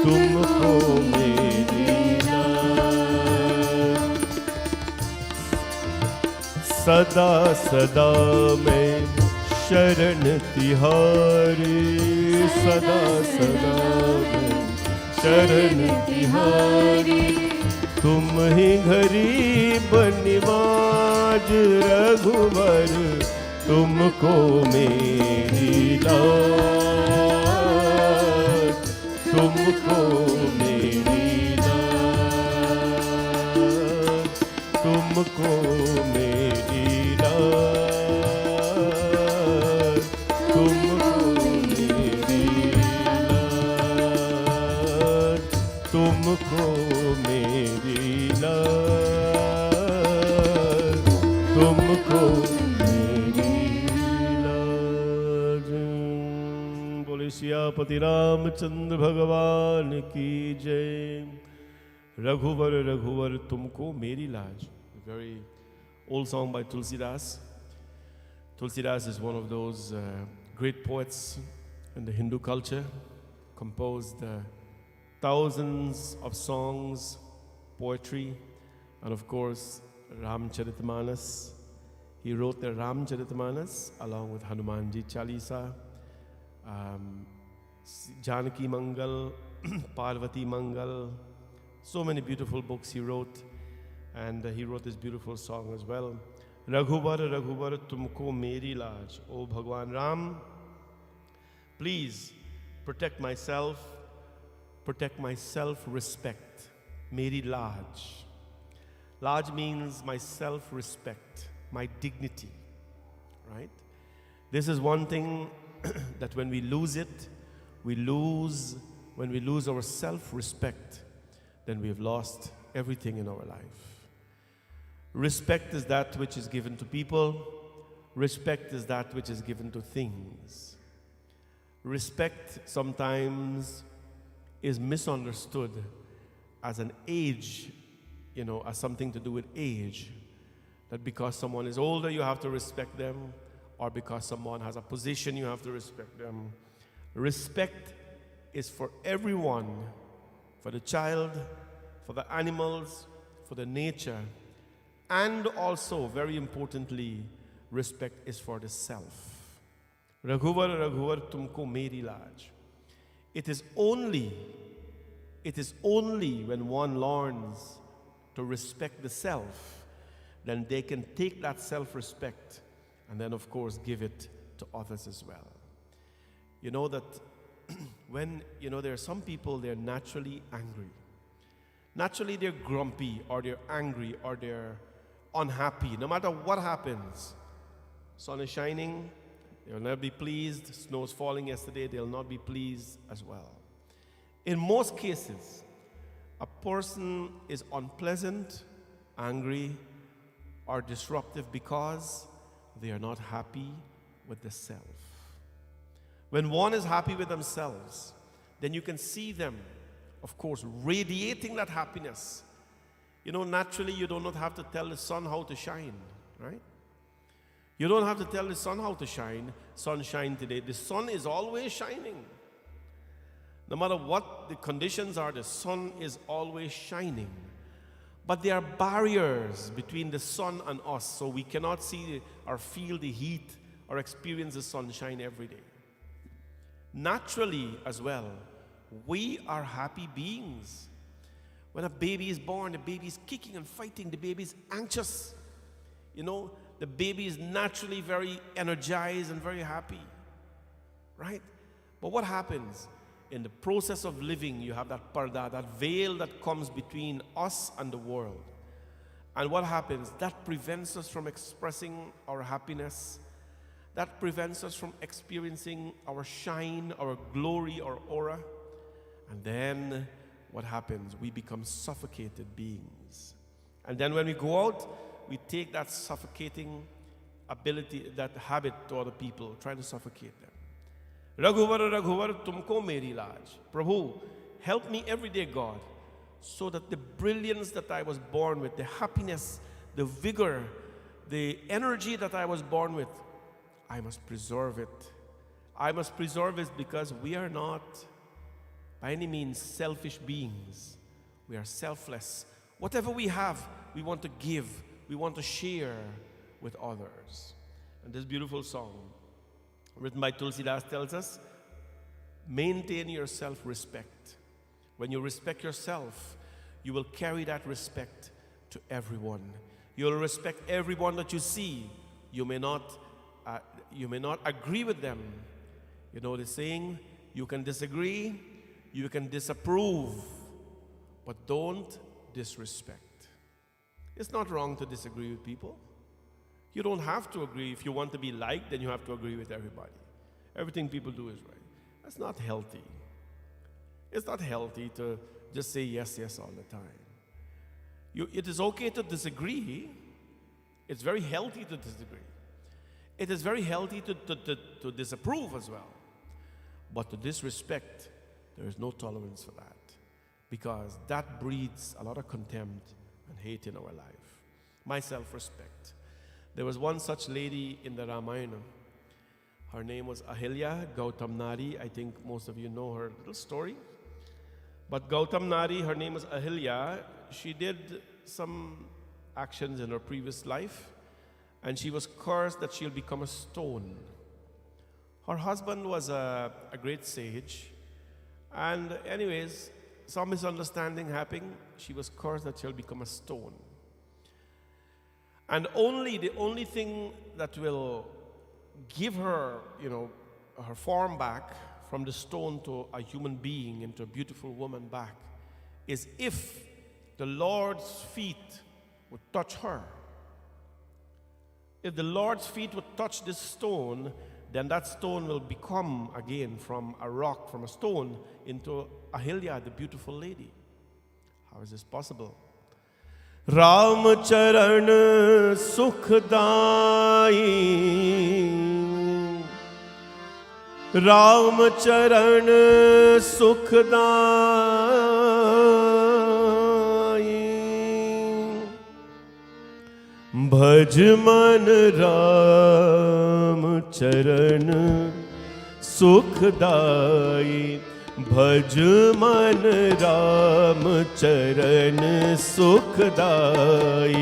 तुमको मेरी लाज। सदा सदा मैं शरण तिहारी, सदा सदा मैं शरण तिहारी, तुम ही गरीब निवाज रघुवर तुमको मेरी लाज, तुमको मेरी लाज, तुमको मेरी लाज, तुमको मेरी लाज, तुमको मेरी लाज, तुमको मेरी लाज। बोले सियापति रामचंद्र भगवान की जय। रघुवर रघुवर तुमको मेरी लाज. A very old song by Tulsidas. Tulsidas is one of those great poets in the Hindu culture, composed thousands of songs, poetry, and of course Ramcharitmanas. He wrote the Ramcharitmanas along with Hanumanji Chalisa, Janaki Mangal, Parvati Mangal. So many beautiful books he wrote, and he wrote this beautiful song as well. Raghuvar Raghuvar tumko meri laaj. Oh Bhagwan Ram, please protect myself, protect my self-respect. Meri laaj. Laaj means my self-respect, my dignity, right? This is one thing that when we lose it, when we lose our self-respect, then we have lost everything in our life. Respect is that which is given to people. Respect is that which is given to things. Respect sometimes is misunderstood as an age, as something to do with age. That because someone is older, you have to respect them, or because someone has a position, you have to respect them. Respect is for everyone, for the child, for the animals, for the nature, and also, very importantly, respect is for the self. Raghuvar Raghuvar tumko meri laaj. It is only when one learns to respect the self, then they can take that self-respect and then, of course, give it to others as well. You know that when, there are some people, they're naturally angry. Naturally, they're grumpy, or they're angry, or they're unhappy. No matter what happens, sun is shining, they will never be pleased. Snow is falling yesterday, they'll not be pleased as well. In most cases, a person is unpleasant, angry, or disruptive because they are not happy with the self. When one is happy with themselves, then you can see them, of course, radiating that happiness. Naturally, you do not have to tell the sun how to shine, right? You don't have to tell the sun how to shine. Sunshine today. The sun is always shining. No matter what the conditions are, the sun is always shining. But there are barriers between the sun and us, so we cannot see or feel the heat or experience the sunshine every day. Naturally, as well, we are happy beings. When a baby is born, the baby is kicking and fighting, the baby is anxious. The baby is naturally very energized and very happy, right? But what happens? In the process of living, you have that parda, that veil that comes between us and the world. And what happens? That prevents us from expressing our happiness. That prevents us from experiencing our shine, our glory, our aura. And then what happens? We become suffocated beings. And then when we go out, we take that suffocating ability, that habit to other people, trying to suffocate them. Raghuvar, Raghuvar, tumko meri laaj. Prabhu, help me every day, God, so that the brilliance that I was born with, the happiness, the vigor, the energy that I was born with, I must preserve it. I must preserve it because we are not by any means selfish beings. We are selfless. Whatever we have, we want to give, we want to share with others. And this beautiful song, written by Tulsidas, tells us, maintain your self-respect. When you respect yourself, you will carry that respect to everyone. You will respect everyone that you see. You may not agree with them. You know the saying, you can disagree, you can disapprove, but don't disrespect. It's not wrong to disagree with people. You don't have to agree. If you want to be liked, then you have to agree with everybody. Everything people do is right. That's not healthy. It's not healthy to just say yes, yes all the time. It is okay to disagree. It's very healthy to disagree. It is very healthy to disapprove as well. But to disrespect, there is no tolerance for that, because that breeds a lot of contempt and hate in our life. My self-respect. There was one such lady in the Ramayana. Her name was Ahilya, Gautam Nari. I think most of you know her little story. But Gautam Nari, her name was Ahilya. She did some actions in her previous life, and she was cursed that she'll become a stone. Her husband was a great sage, and anyways, some misunderstanding happened. She was cursed that she'll become a stone. And the only thing that will give her, her form back from the stone to a human being, into a beautiful woman back, is if the Lord's feet would touch her. If the Lord's feet would touch this stone, then that stone will become again from a rock, from a stone, into Ahilya, the beautiful lady. How is this possible? Ram charan sukhdai, Ram charan sukhdai, bhaj man Ram charan sukhdai, भज मन राम चरण सुखदाई,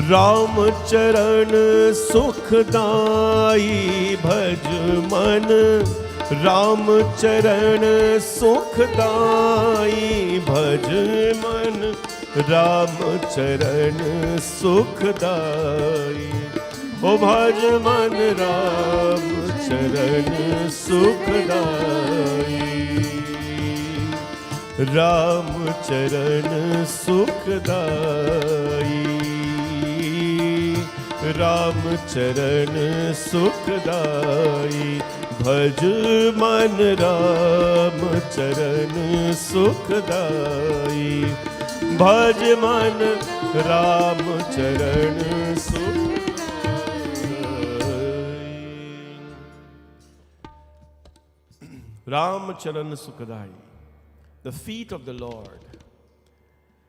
राम चरण सुखदाई, भज मन राम चरण सुखदाई, भज मन राम चरण सुखदाई, ओ भज मन राम चरण सुखदाई, राम चरण सुखदाई, राम चरण सुखदाई, भज मन राम चरण सुखदाई, भज मन राम चरण सुखदाई. Ram Charan Sukadai, the feet of the Lord.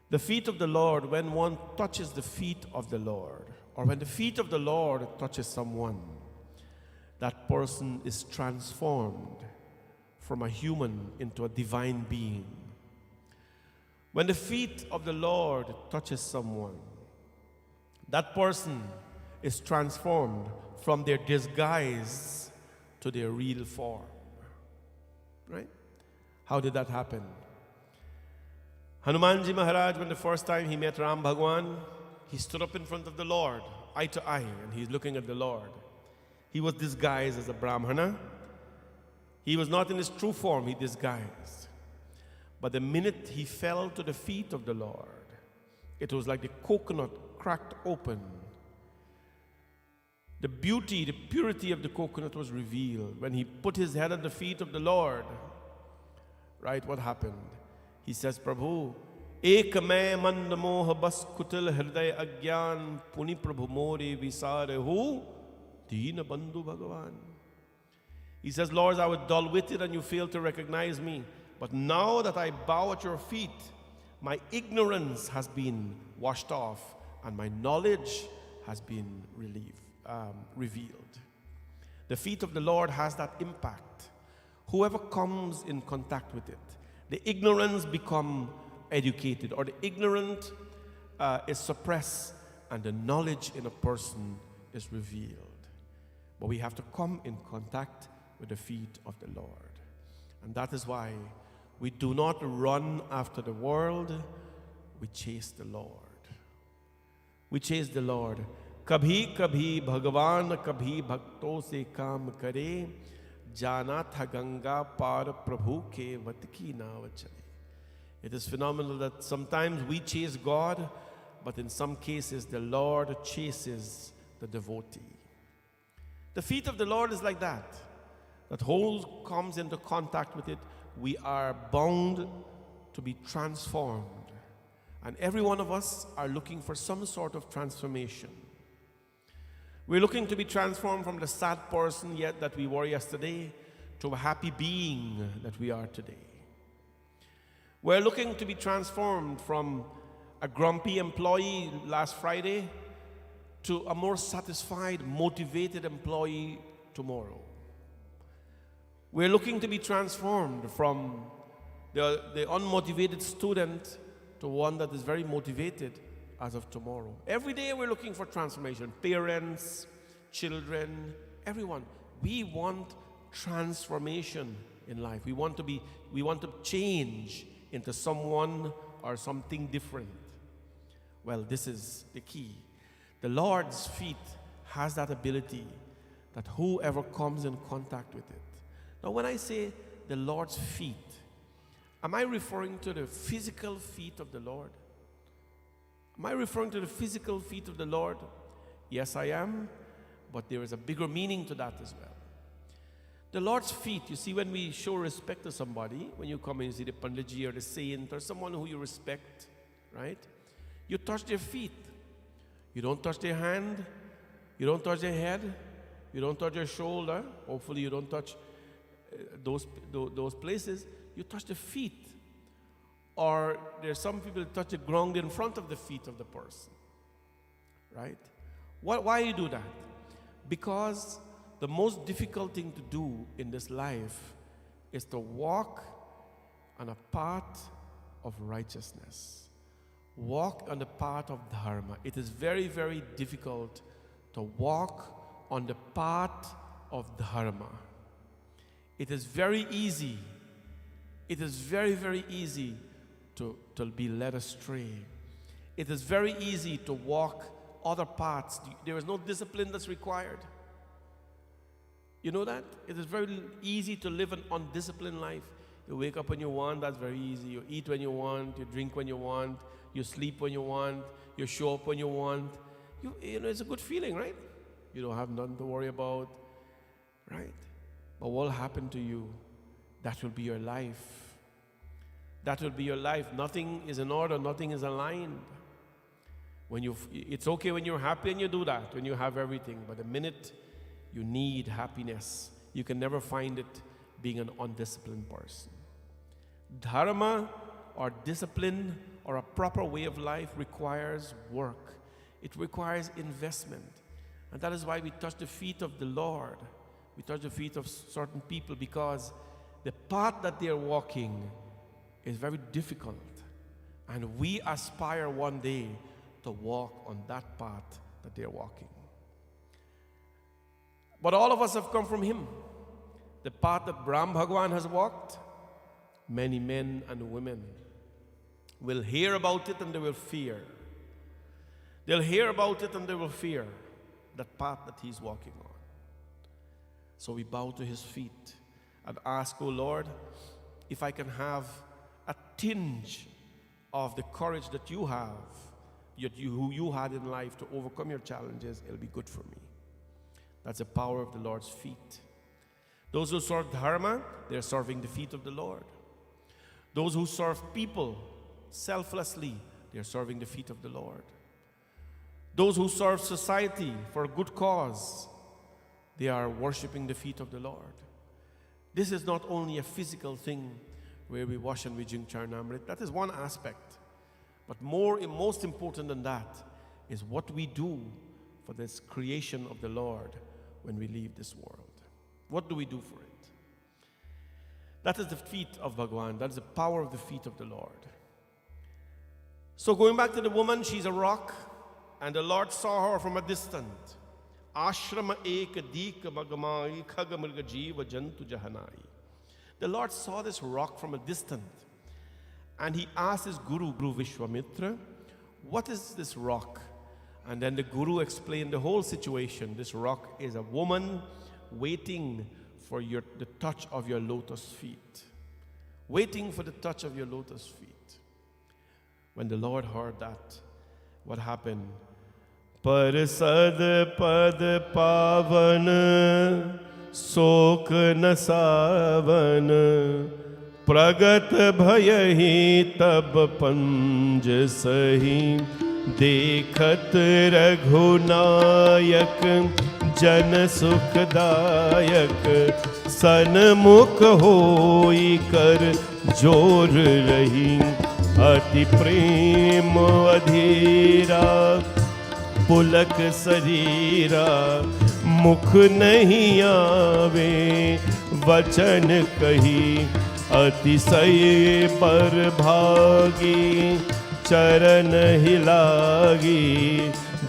The feet of the Lord, when one touches the feet of the Lord, or when the feet of the Lord touches someone, that person is transformed from a human into a divine being. When the feet of the Lord touches someone, that person is transformed from their disguise to their real form. Right? How did that happen? Hanumanji Maharaj, when the first time he met Ram Bhagwan, he stood up in front of the Lord, eye to eye, and he's looking at the Lord. He was disguised as a Brahmana. He was not in his true form, he disguised. But the minute he fell to the feet of the Lord, it was like the coconut cracked open. The beauty, the purity of the coconut was revealed. When he put his head at the feet of the Lord, right, what happened? He says, Prabhu, ek main mand moh bas kutil hriday agyan puni prabhu more visarehu deen bandhu Bhagavan. He says, Lord, I was dull-witted and you failed to recognize me. But now that I bow at your feet, my ignorance has been washed off and my knowledge has been revealed. The feet of the Lord has that impact. Whoever comes in contact with it, the ignorance become educated, or the ignorant is suppressed, and the knowledge in a person is revealed. But we have to come in contact with the feet of the Lord. And that is why we do not run after the world, we chase the Lord. We chase the Lord. Kabhi kabhi Bhagavan kabhi bhakto se kaam kare, jana tha Ganga par Prabhu ke vat ki naav chale. It is phenomenal that sometimes we chase God, but in some cases the Lord chases the devotee. The feet of the Lord is like that. That whole comes into contact with it, we are bound to be transformed. And every one of us are looking for some sort of transformation. We're looking to be transformed from the sad person yet that we were yesterday to a happy being that we are today. We're looking to be transformed from a grumpy employee last Friday to a more satisfied, motivated employee tomorrow. We're looking to be transformed from the unmotivated student to one that is very motivated as of tomorrow. Every day we're looking for transformation. Parents, children, everyone. We want transformation in life. We want to change into someone or something different. Well, this is the key. The Lord's feet has that ability that whoever comes in contact with it. Now, when I say the Lord's feet, am I referring to the physical feet of the Lord? Am I referring to the physical feet of the Lord? Yes, I am, but there is a bigger meaning to that as well. The Lord's feet, you see, when we show respect to somebody, when you come and you see the Panditji or the saint or someone who you respect, right? You touch their feet. You don't touch their hand. You don't touch their head. You don't touch their shoulder. Hopefully you don't touch those places. You touch the feet. Or there's some people that touch the ground in front of the feet of the person. Right? Why you do that? Because the most difficult thing to do in this life is to walk on a path of righteousness. Walk on the path of dharma. It is very, very difficult to walk on the path of dharma. It is very easy. It is very, very easy to be led astray. It is very easy to walk other paths. There is no discipline that's required. You know that? It is very easy to live an undisciplined life. You wake up when you want, that's very easy. You eat when you want, you drink when you want, you sleep when you want, you show up when you want. You know, it's a good feeling, right? You don't have nothing to worry about, right? But what will happen to you? That will be your life. That will be your life. Nothing is in order, nothing is aligned. It's okay when you're happy and you do that, when you have everything. But the minute you need happiness, you can never find it being an undisciplined person. Dharma or discipline or a proper way of life requires work. It requires investment. And that is why we touch the feet of the Lord. We touch the feet of certain people because the path that they're walking is very difficult. And we aspire one day to walk on that path that they're walking. But all of us have come from him. The path that Brahm Bhagwan has walked, many men and women will hear about it and they will fear. They'll hear about it and they will fear that path that he's walking on. So we bow to his feet and ask, oh Lord, if I can have a tinge of the courage that you have, who you had in life to overcome your challenges, it'll be good for me. That's the power of the Lord's feet. Those who serve dharma, they're serving the feet of the Lord. Those who serve people selflessly, they're serving the feet of the Lord. Those who serve society for a good cause, they are worshiping the feet of the Lord. This is not only a physical thing where we wash and we drink charnamrit. That is one aspect. But most important than that is what we do for this creation of the Lord when we leave this world. What do we do for it? That is the feet of Bhagwan. That is the power of the feet of the Lord. So going back to the woman, she's a rock, and the Lord saw her from a distance. Ashrama ek dik magamai khagamrga jiva jantu jahanai. The Lord saw this rock from a distance, and he asked his guru Vishwamitra, what is this rock? And then the guru explained the whole situation. This rock is a woman waiting for the touch of your lotus feet. Waiting for the touch of your lotus feet. When the Lord heard that, what happened? Parsad pad pavan sok nasavan pragat bhayahi tab panj sahi dekhat raghunayak जन सुखदायक सन्मुख होई कर जोर रही अति प्रेम अधीरा पुलक शरीरा मुख नहीं आवे वचन कही अतिशय पर भागी चरण हिलागी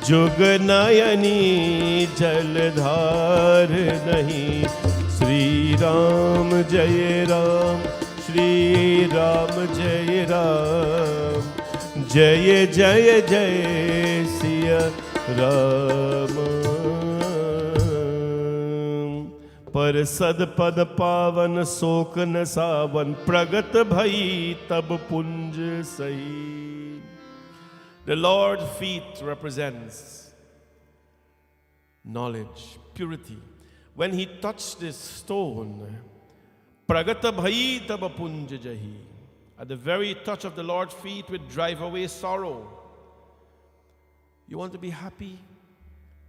जुग नयनी जलधार नहीं श्री राम जय राम श्री राम जय राम जय जय जय सिया राम पर सद पद पावन शोक न सावन प्रगट भई तब पुंज सही. The Lord's feet represents knowledge, purity. When he touched this stone, pragata bhai taba punja jahi. At the very touch of the Lord's feet would drive away sorrow. You want to be happy?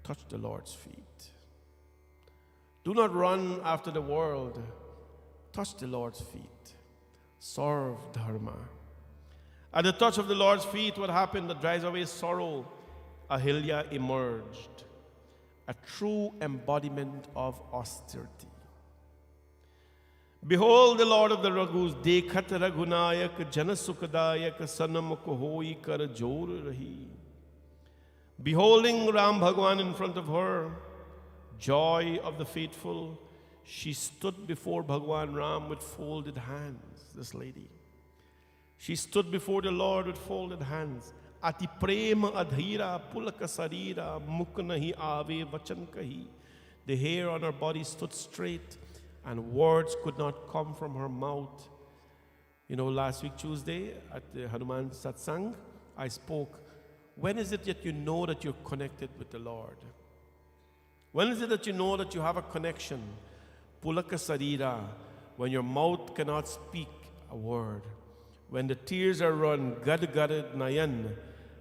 Touch the Lord's feet. Do not run after the world. Touch the Lord's feet. Serve dharma. At the touch of the Lord's feet, what happened that drives away sorrow? Ahilya emerged, a true embodiment of austerity. Behold the Lord of the Raghus, dekhat raghunayak jana sukhadayak sanamukh hoi kar jor rahi. Beholding Ram Bhagwan in front of her, joy of the faithful, she stood before Bhagwan Ram with folded hands, this lady. She stood before the Lord with folded hands. Ati prema adhira pulaka sarira mukh nahi ave vachan kahi. The hair on her body stood straight and words could not come from her mouth. You know, last week Tuesday at the Hanuman Satsang, I spoke. When is it that you know that you're connected with the Lord? When is it that you know that you have a connection? Pulaka sarira, when your mouth cannot speak a word. When the tears are run, gad-gadad nayan,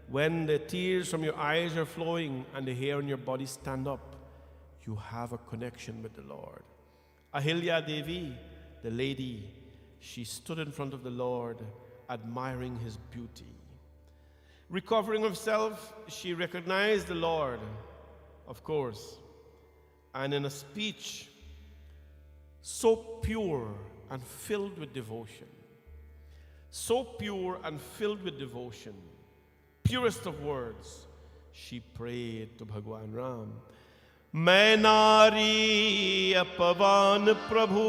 when the tears from your eyes are flowing and the hair on your body stand up, you have a connection with the Lord. Ahilya Devi, the lady, she stood in front of the Lord, admiring his beauty. Recovering herself, she recognized the Lord, of course, and in a speech so pure and filled with devotion, so pure and filled with devotion, purest of words, she prayed to Bhagwan Ram. मैं नारी अपवान प्रभु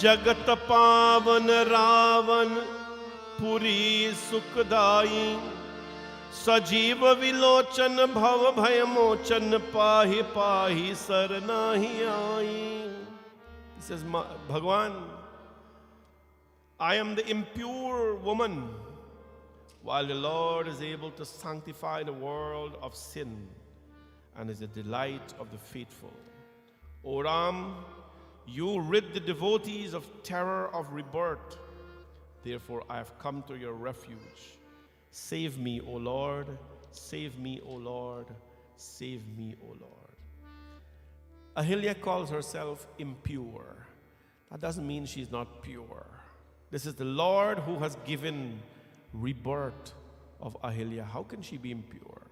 जगत पावन रावण पुरी सुखदाई सजीव विलोचन भव भय मोचन पाहि पाहि सरनाहि आई. He says, Bhagwan, I am the impure woman, while the Lord is able to sanctify the world of sin and is the delight of the faithful. O Ram, you rid the devotees of terror of rebirth. Therefore, I have come to your refuge. Save me, O Lord. Save me, O Lord. Save me, O Lord. Ahilya calls herself impure. That doesn't mean she's not pure. This is the Lord who has given rebirth of Ahilya. How can she be impure?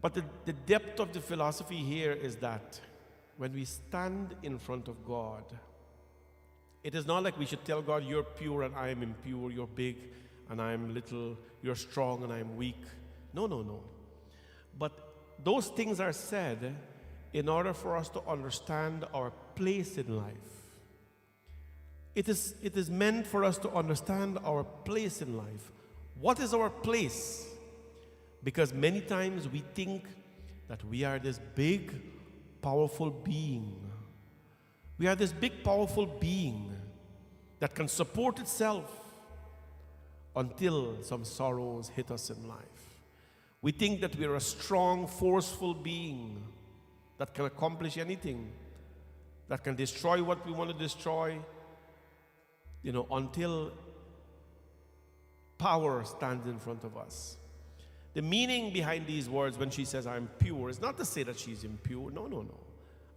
But the depth of the philosophy here is that when we stand in front of God, it is not like we should tell God, you're pure and I am impure, you're big and I am little, you're strong and I am weak. No, no, no. But those things are said in order for us to understand our place in life. It is meant for us to understand our place in life. What is our place? Because many times we think that we are this big, powerful being. We are this big, powerful being that can support itself until some sorrows hit us in life. We think that we are a strong, forceful being that can accomplish anything, that can destroy what we want to destroy, until power stands in front of us. The meaning behind these words when she says, I'm pure, is not to say that she's impure. No, no, no.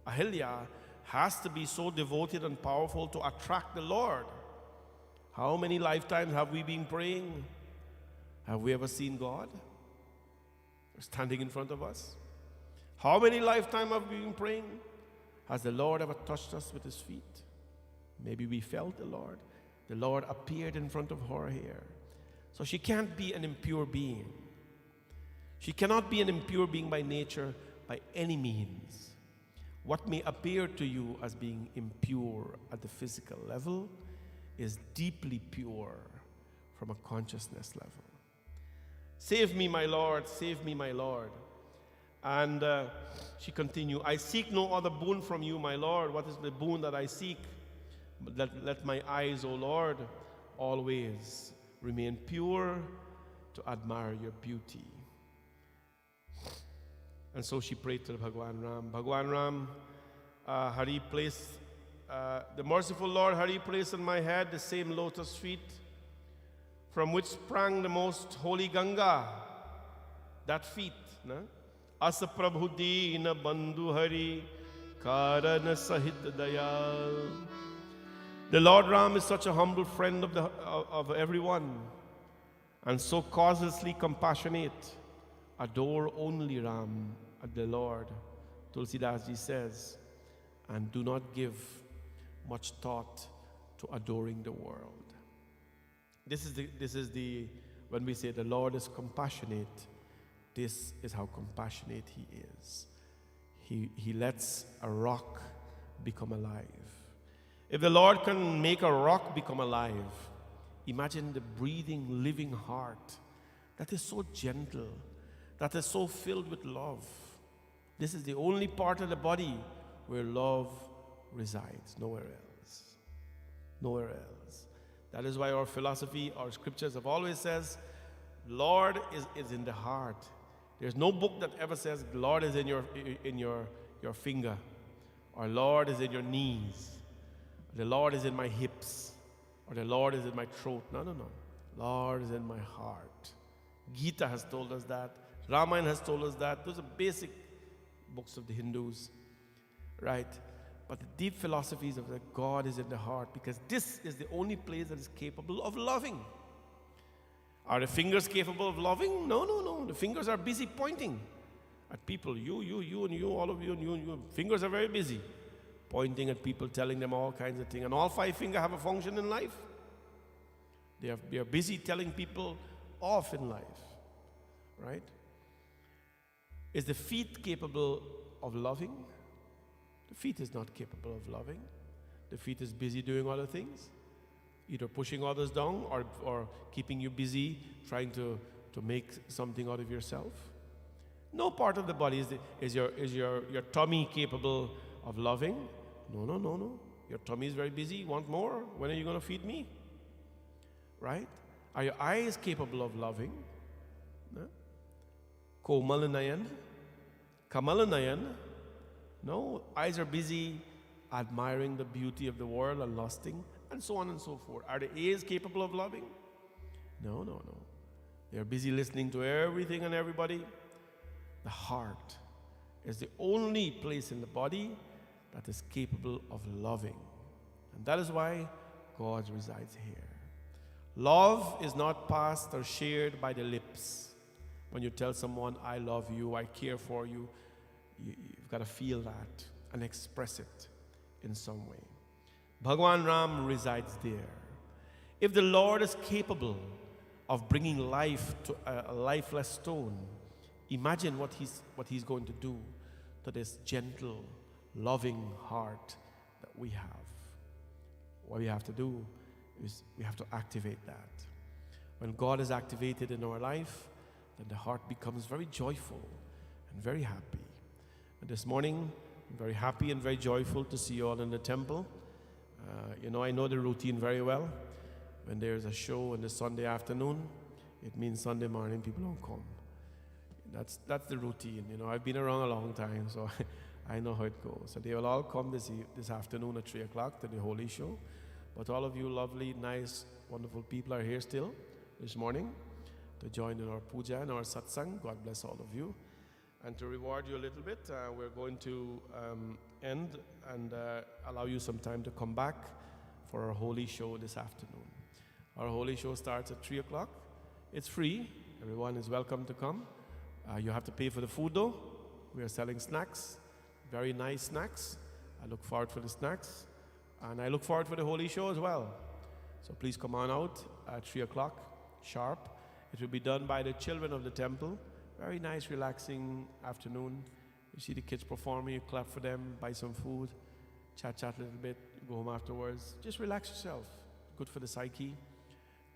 Ahilya has to be so devoted and powerful to attract the Lord. How many lifetimes have we been praying? Have we ever seen God standing in front of us? How many lifetimes have we been praying? Has the Lord ever touched us with his feet? Maybe we felt the Lord. The Lord appeared in front of her here. So she can't be an impure being. She cannot be an impure being by nature, by any means. What may appear to you as being impure at the physical level is deeply pure from a consciousness level. Save me, my Lord, save me, my Lord. And she continued, I seek no other boon from you, my Lord. What is the boon that I seek? Let my eyes, O Lord, always remain pure to admire your beauty. And so she prayed to Bhagwan Ram. Bhagwan Ram, Hari placed, the merciful Lord, Hari placed on my head the same lotus feet from which sprang the most holy Ganga. That feet, no? Asa Prabhu Deena Bandhu Hari Karana Sahit Dayal. The Lord Ram is such a humble friend of everyone and so causelessly compassionate. Adore only Ram, the Lord. Tulsidas Ji says, and do not give much thought to adoring the world. This is the when we say the Lord is compassionate, this is how compassionate he is. He lets a rock become alive. If the Lord can make a rock become alive, imagine the breathing, living heart that is so gentle, that is so filled with love. This is the only part of the body where love resides, nowhere else. Nowhere else. That is why our philosophy, our scriptures have always says, Lord is in the heart. There's no book that ever says Lord is in your finger, or Lord is in your knees, the Lord is in my hips, or the Lord is in my throat. No, no, no. Lord is in my heart. Gita has told us that. Ramayana has told us that. Those are basic books of the Hindus, right? But the deep philosophies of that God is in the heart, because this is the only place that is capable of loving. Are the fingers capable of loving? No, no, no. The fingers are busy pointing at people. You, and you, all of you, and you. Fingers are very busy pointing at people, telling them all kinds of things. And all five fingers have a function in life. They are busy telling people off in life, right? Is the feet capable of loving? The feet is not capable of loving. The feet is busy doing other things, either pushing others down or keeping you busy trying to make something out of yourself. No part of the body is your tummy capable of loving. No. Your tummy is very busy. You want more? When are you going to feed me? Right? Are your eyes capable of loving? Komalanayan? Kamalanayan? No. Eyes are busy admiring the beauty of the world and lusting, and so on and so forth. Are the ears capable of loving? No. They're busy listening to everything and everybody. The heart is the only place in the body that is capable of loving. And that is why God resides here. Love is not passed or shared by the lips. When you tell someone, I love you, I care for you, you've got to feel that and express it in some way. Bhagwan Ram resides there. If the Lord is capable of bringing life to a lifeless stone, imagine what he's going to do to this gentle, loving heart that we have. What we have to do is we have to activate that. When God is activated in our life, then the heart becomes very joyful and very happy. And this morning, I'm very happy and very joyful to see you all in the temple. I know the routine very well. When there's a show on the Sunday afternoon, it means Sunday morning people don't come. That's the routine. I've been around a long time, so I know how it goes. So they will all come this afternoon at 3 o'clock to the Holy Show. But all of you lovely, nice, wonderful people are here still this morning to join in our puja and our satsang. God bless all of you. And to reward you a little bit, we're going to end and allow you some time to come back for our Holy Show this afternoon. Our Holy Show starts at 3 o'clock. It's free. Everyone is welcome to come. You have to pay for the food though. We are selling snacks, very nice snacks. I look forward for the snacks. And I look forward for the Holy Show as well. So please come on out at 3 o'clock sharp. It will be done by the children of the temple. Very nice, relaxing afternoon. You see the kids performing, you clap for them, buy some food, chat a little bit, go home afterwards. Just relax yourself. Good for the psyche,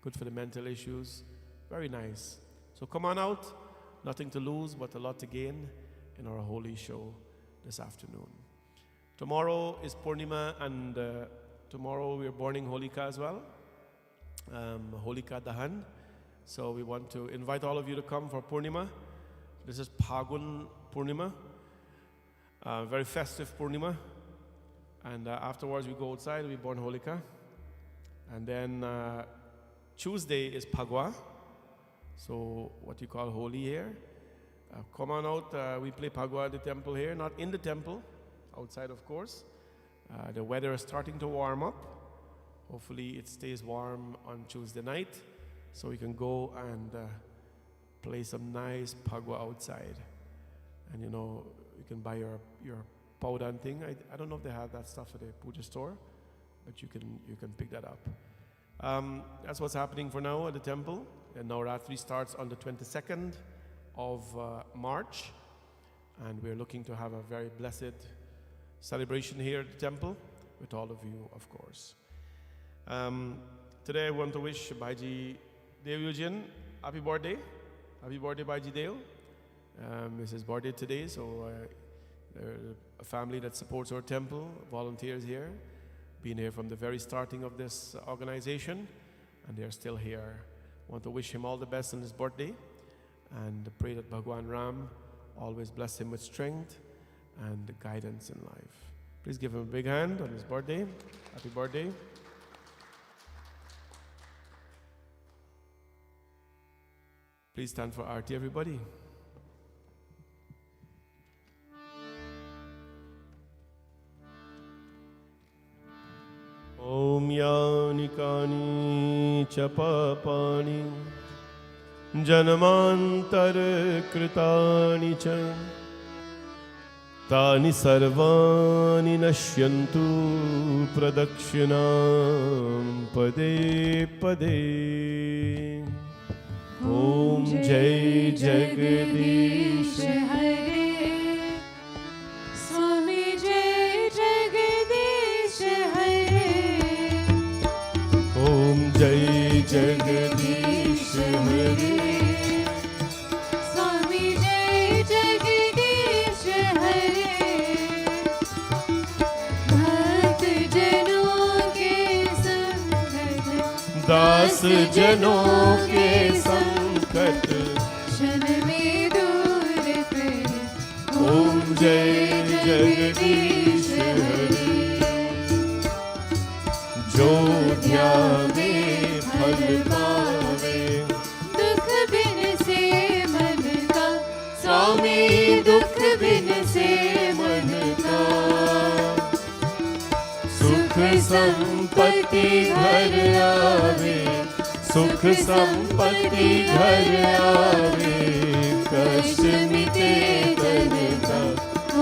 good for the mental issues. Very nice. So come on out. Nothing to lose, but a lot to gain in our Holy Show this afternoon. Tomorrow is Purnima, and tomorrow we are burning Holika as well. Holika Dahan. So we want to invite all of you to come for Purnima. This is Phagun Purnima, very festive Purnima. And afterwards we go outside, we burn Holika. And then Tuesday is Phagwa, so what you call holy here. Come on out, we play Phagwa at the temple here, not in the temple, outside of course. The weather is starting to warm up. Hopefully it stays warm on Tuesday night, so we can go and play some nice Phagwa outside. And you can buy your powder and thing. I don't know if they have that stuff at the puja store, but you can pick that up. That's what's happening for now at the temple. And Navratri starts on the 22nd of March, and we're looking to have a very blessed celebration here at the temple with all of you, of course. Today I want to wish Bhaiji Dev Eugene happy birthday. Happy birthday, Bhaiji Dev. It's his birthday today, so there's a family that supports our temple, volunteers here, been here from the very starting of this organization, and they're still here. I want to wish him all the best on his birthday, and pray that Bhagwan Ram always bless him with strength and guidance in life. Please give him a big hand on his birthday. Happy birthday. Please stand for Aarti, everybody. Om yani kani cha papani janmantar kritani cha tani sarvani nashyantu pradakshinam pade pade. ओम जय जगदीश हरे। स्वामी जय जगदीश हरे। ओम जय जगदीश हरे। स्वामी जय जगदीश हरे। भक्त जनों के संकट दास जनों के संकट क्षण में दूर करे। ओम जय जगदीश हरे। जो ध्यावे फल पावे दुख बिन से मन का। स्वामी दुख बिन से मन का। सुख संपत्ति घर आवे सुख संपत्ति घर आवे कष्ट मिटे तन का।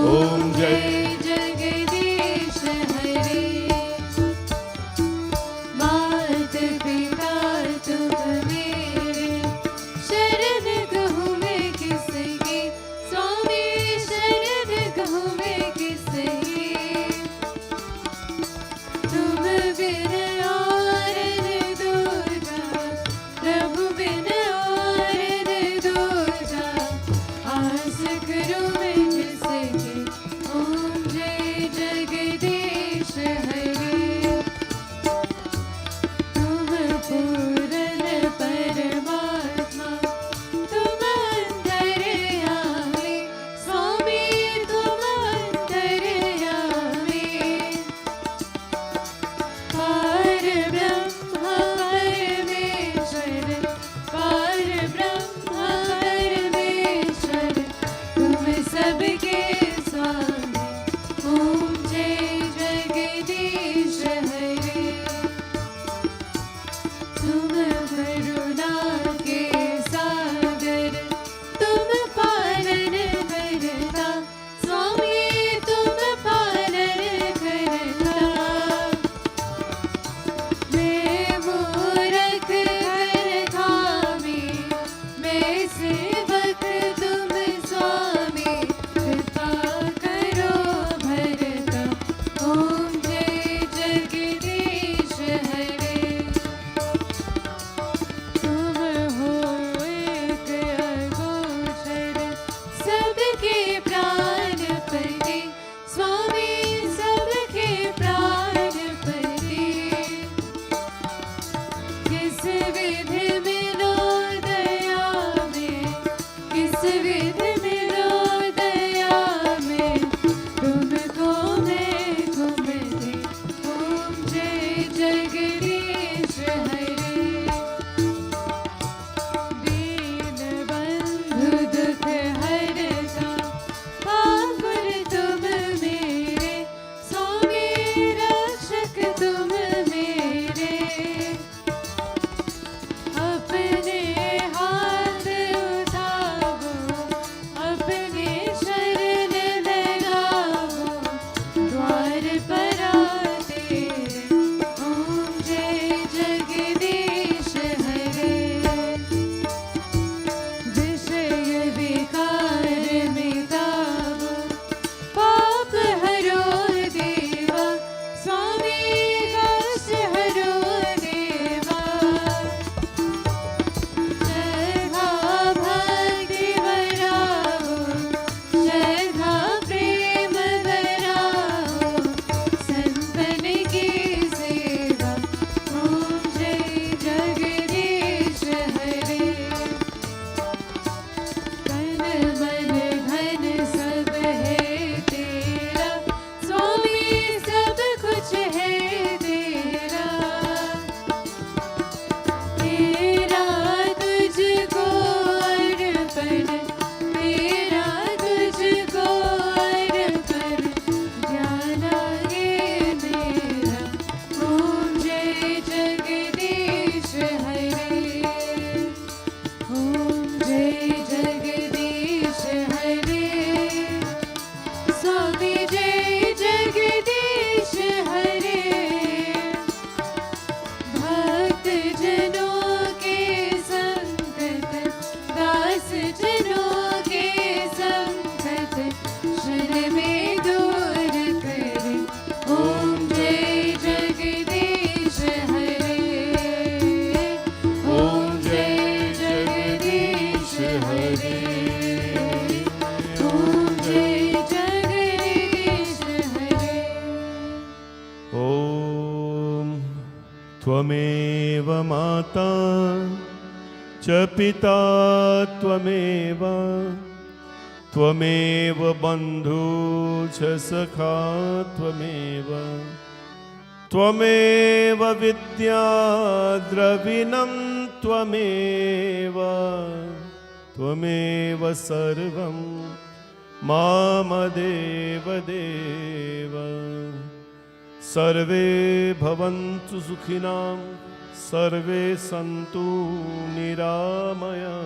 ओम जय जगदीश हरे। मात पिता तुम मेरे शरण कहूँ मैं किसकी। स्वामी शरण कहूँ मैं किसकी। तुम बिन और न दूजा प्रभु बिन और न दूजा। आस करूं मैं जिसकी। ओम ॐ त्वमेव माता च पिता त्वमेव त्वमेव बन्धु च सखा त्वमेव त्वमेव विद्या द्रविणं त्वमेव त्वमेव सर्वं मामदेव देव सर्वे भवन्तु सुखिनां सर्वे सन्तु निरामया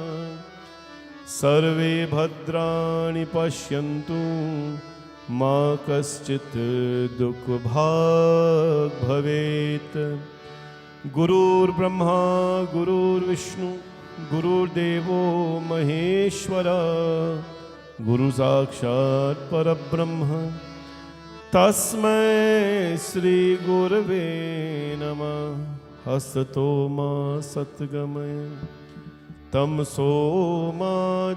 सर्वे भद्राणि पश्यन्तु मा कश्चित् दुःखभाग् भवेत् गुरुर्ब्रह्मा गुरुर्विष्णु गुरुर्देवो महेश्वरा गुरुसाक्षात् परब्रह्म तस्मै श्रीगुरवे नमः हसतो मा सद्गमय तमसो मा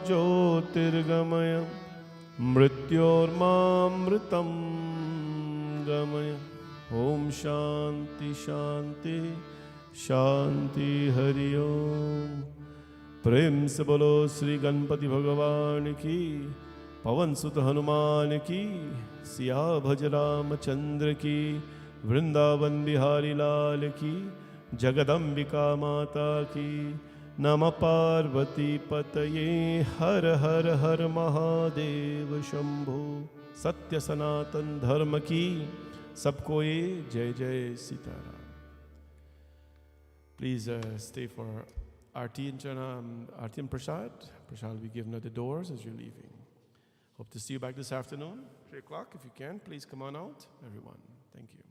ज्योतिर्गमय मृत्योर्मामृतं गमय ॐ शान्ति शान्ति शान्ति हरि ओम। प्रेम से बोलो श्री गणपति भगवान की, पवन सुत हनुमान की, सिया भज रामचंद्र की, वृंदावन बिहारी लाल की, जगदम्बिका माता की। नमः पार्वती पतये हर हर हर महादेव शंभो। सत्य सनातन धर्म की सबको ये जय जय Sitaram. Please stay for Aarti and Aarti and Prasad. Prasad will be given at the doors as you're leaving. Hope to see you back this afternoon, 3 o'clock. If you can, please come on out, everyone. Thank you.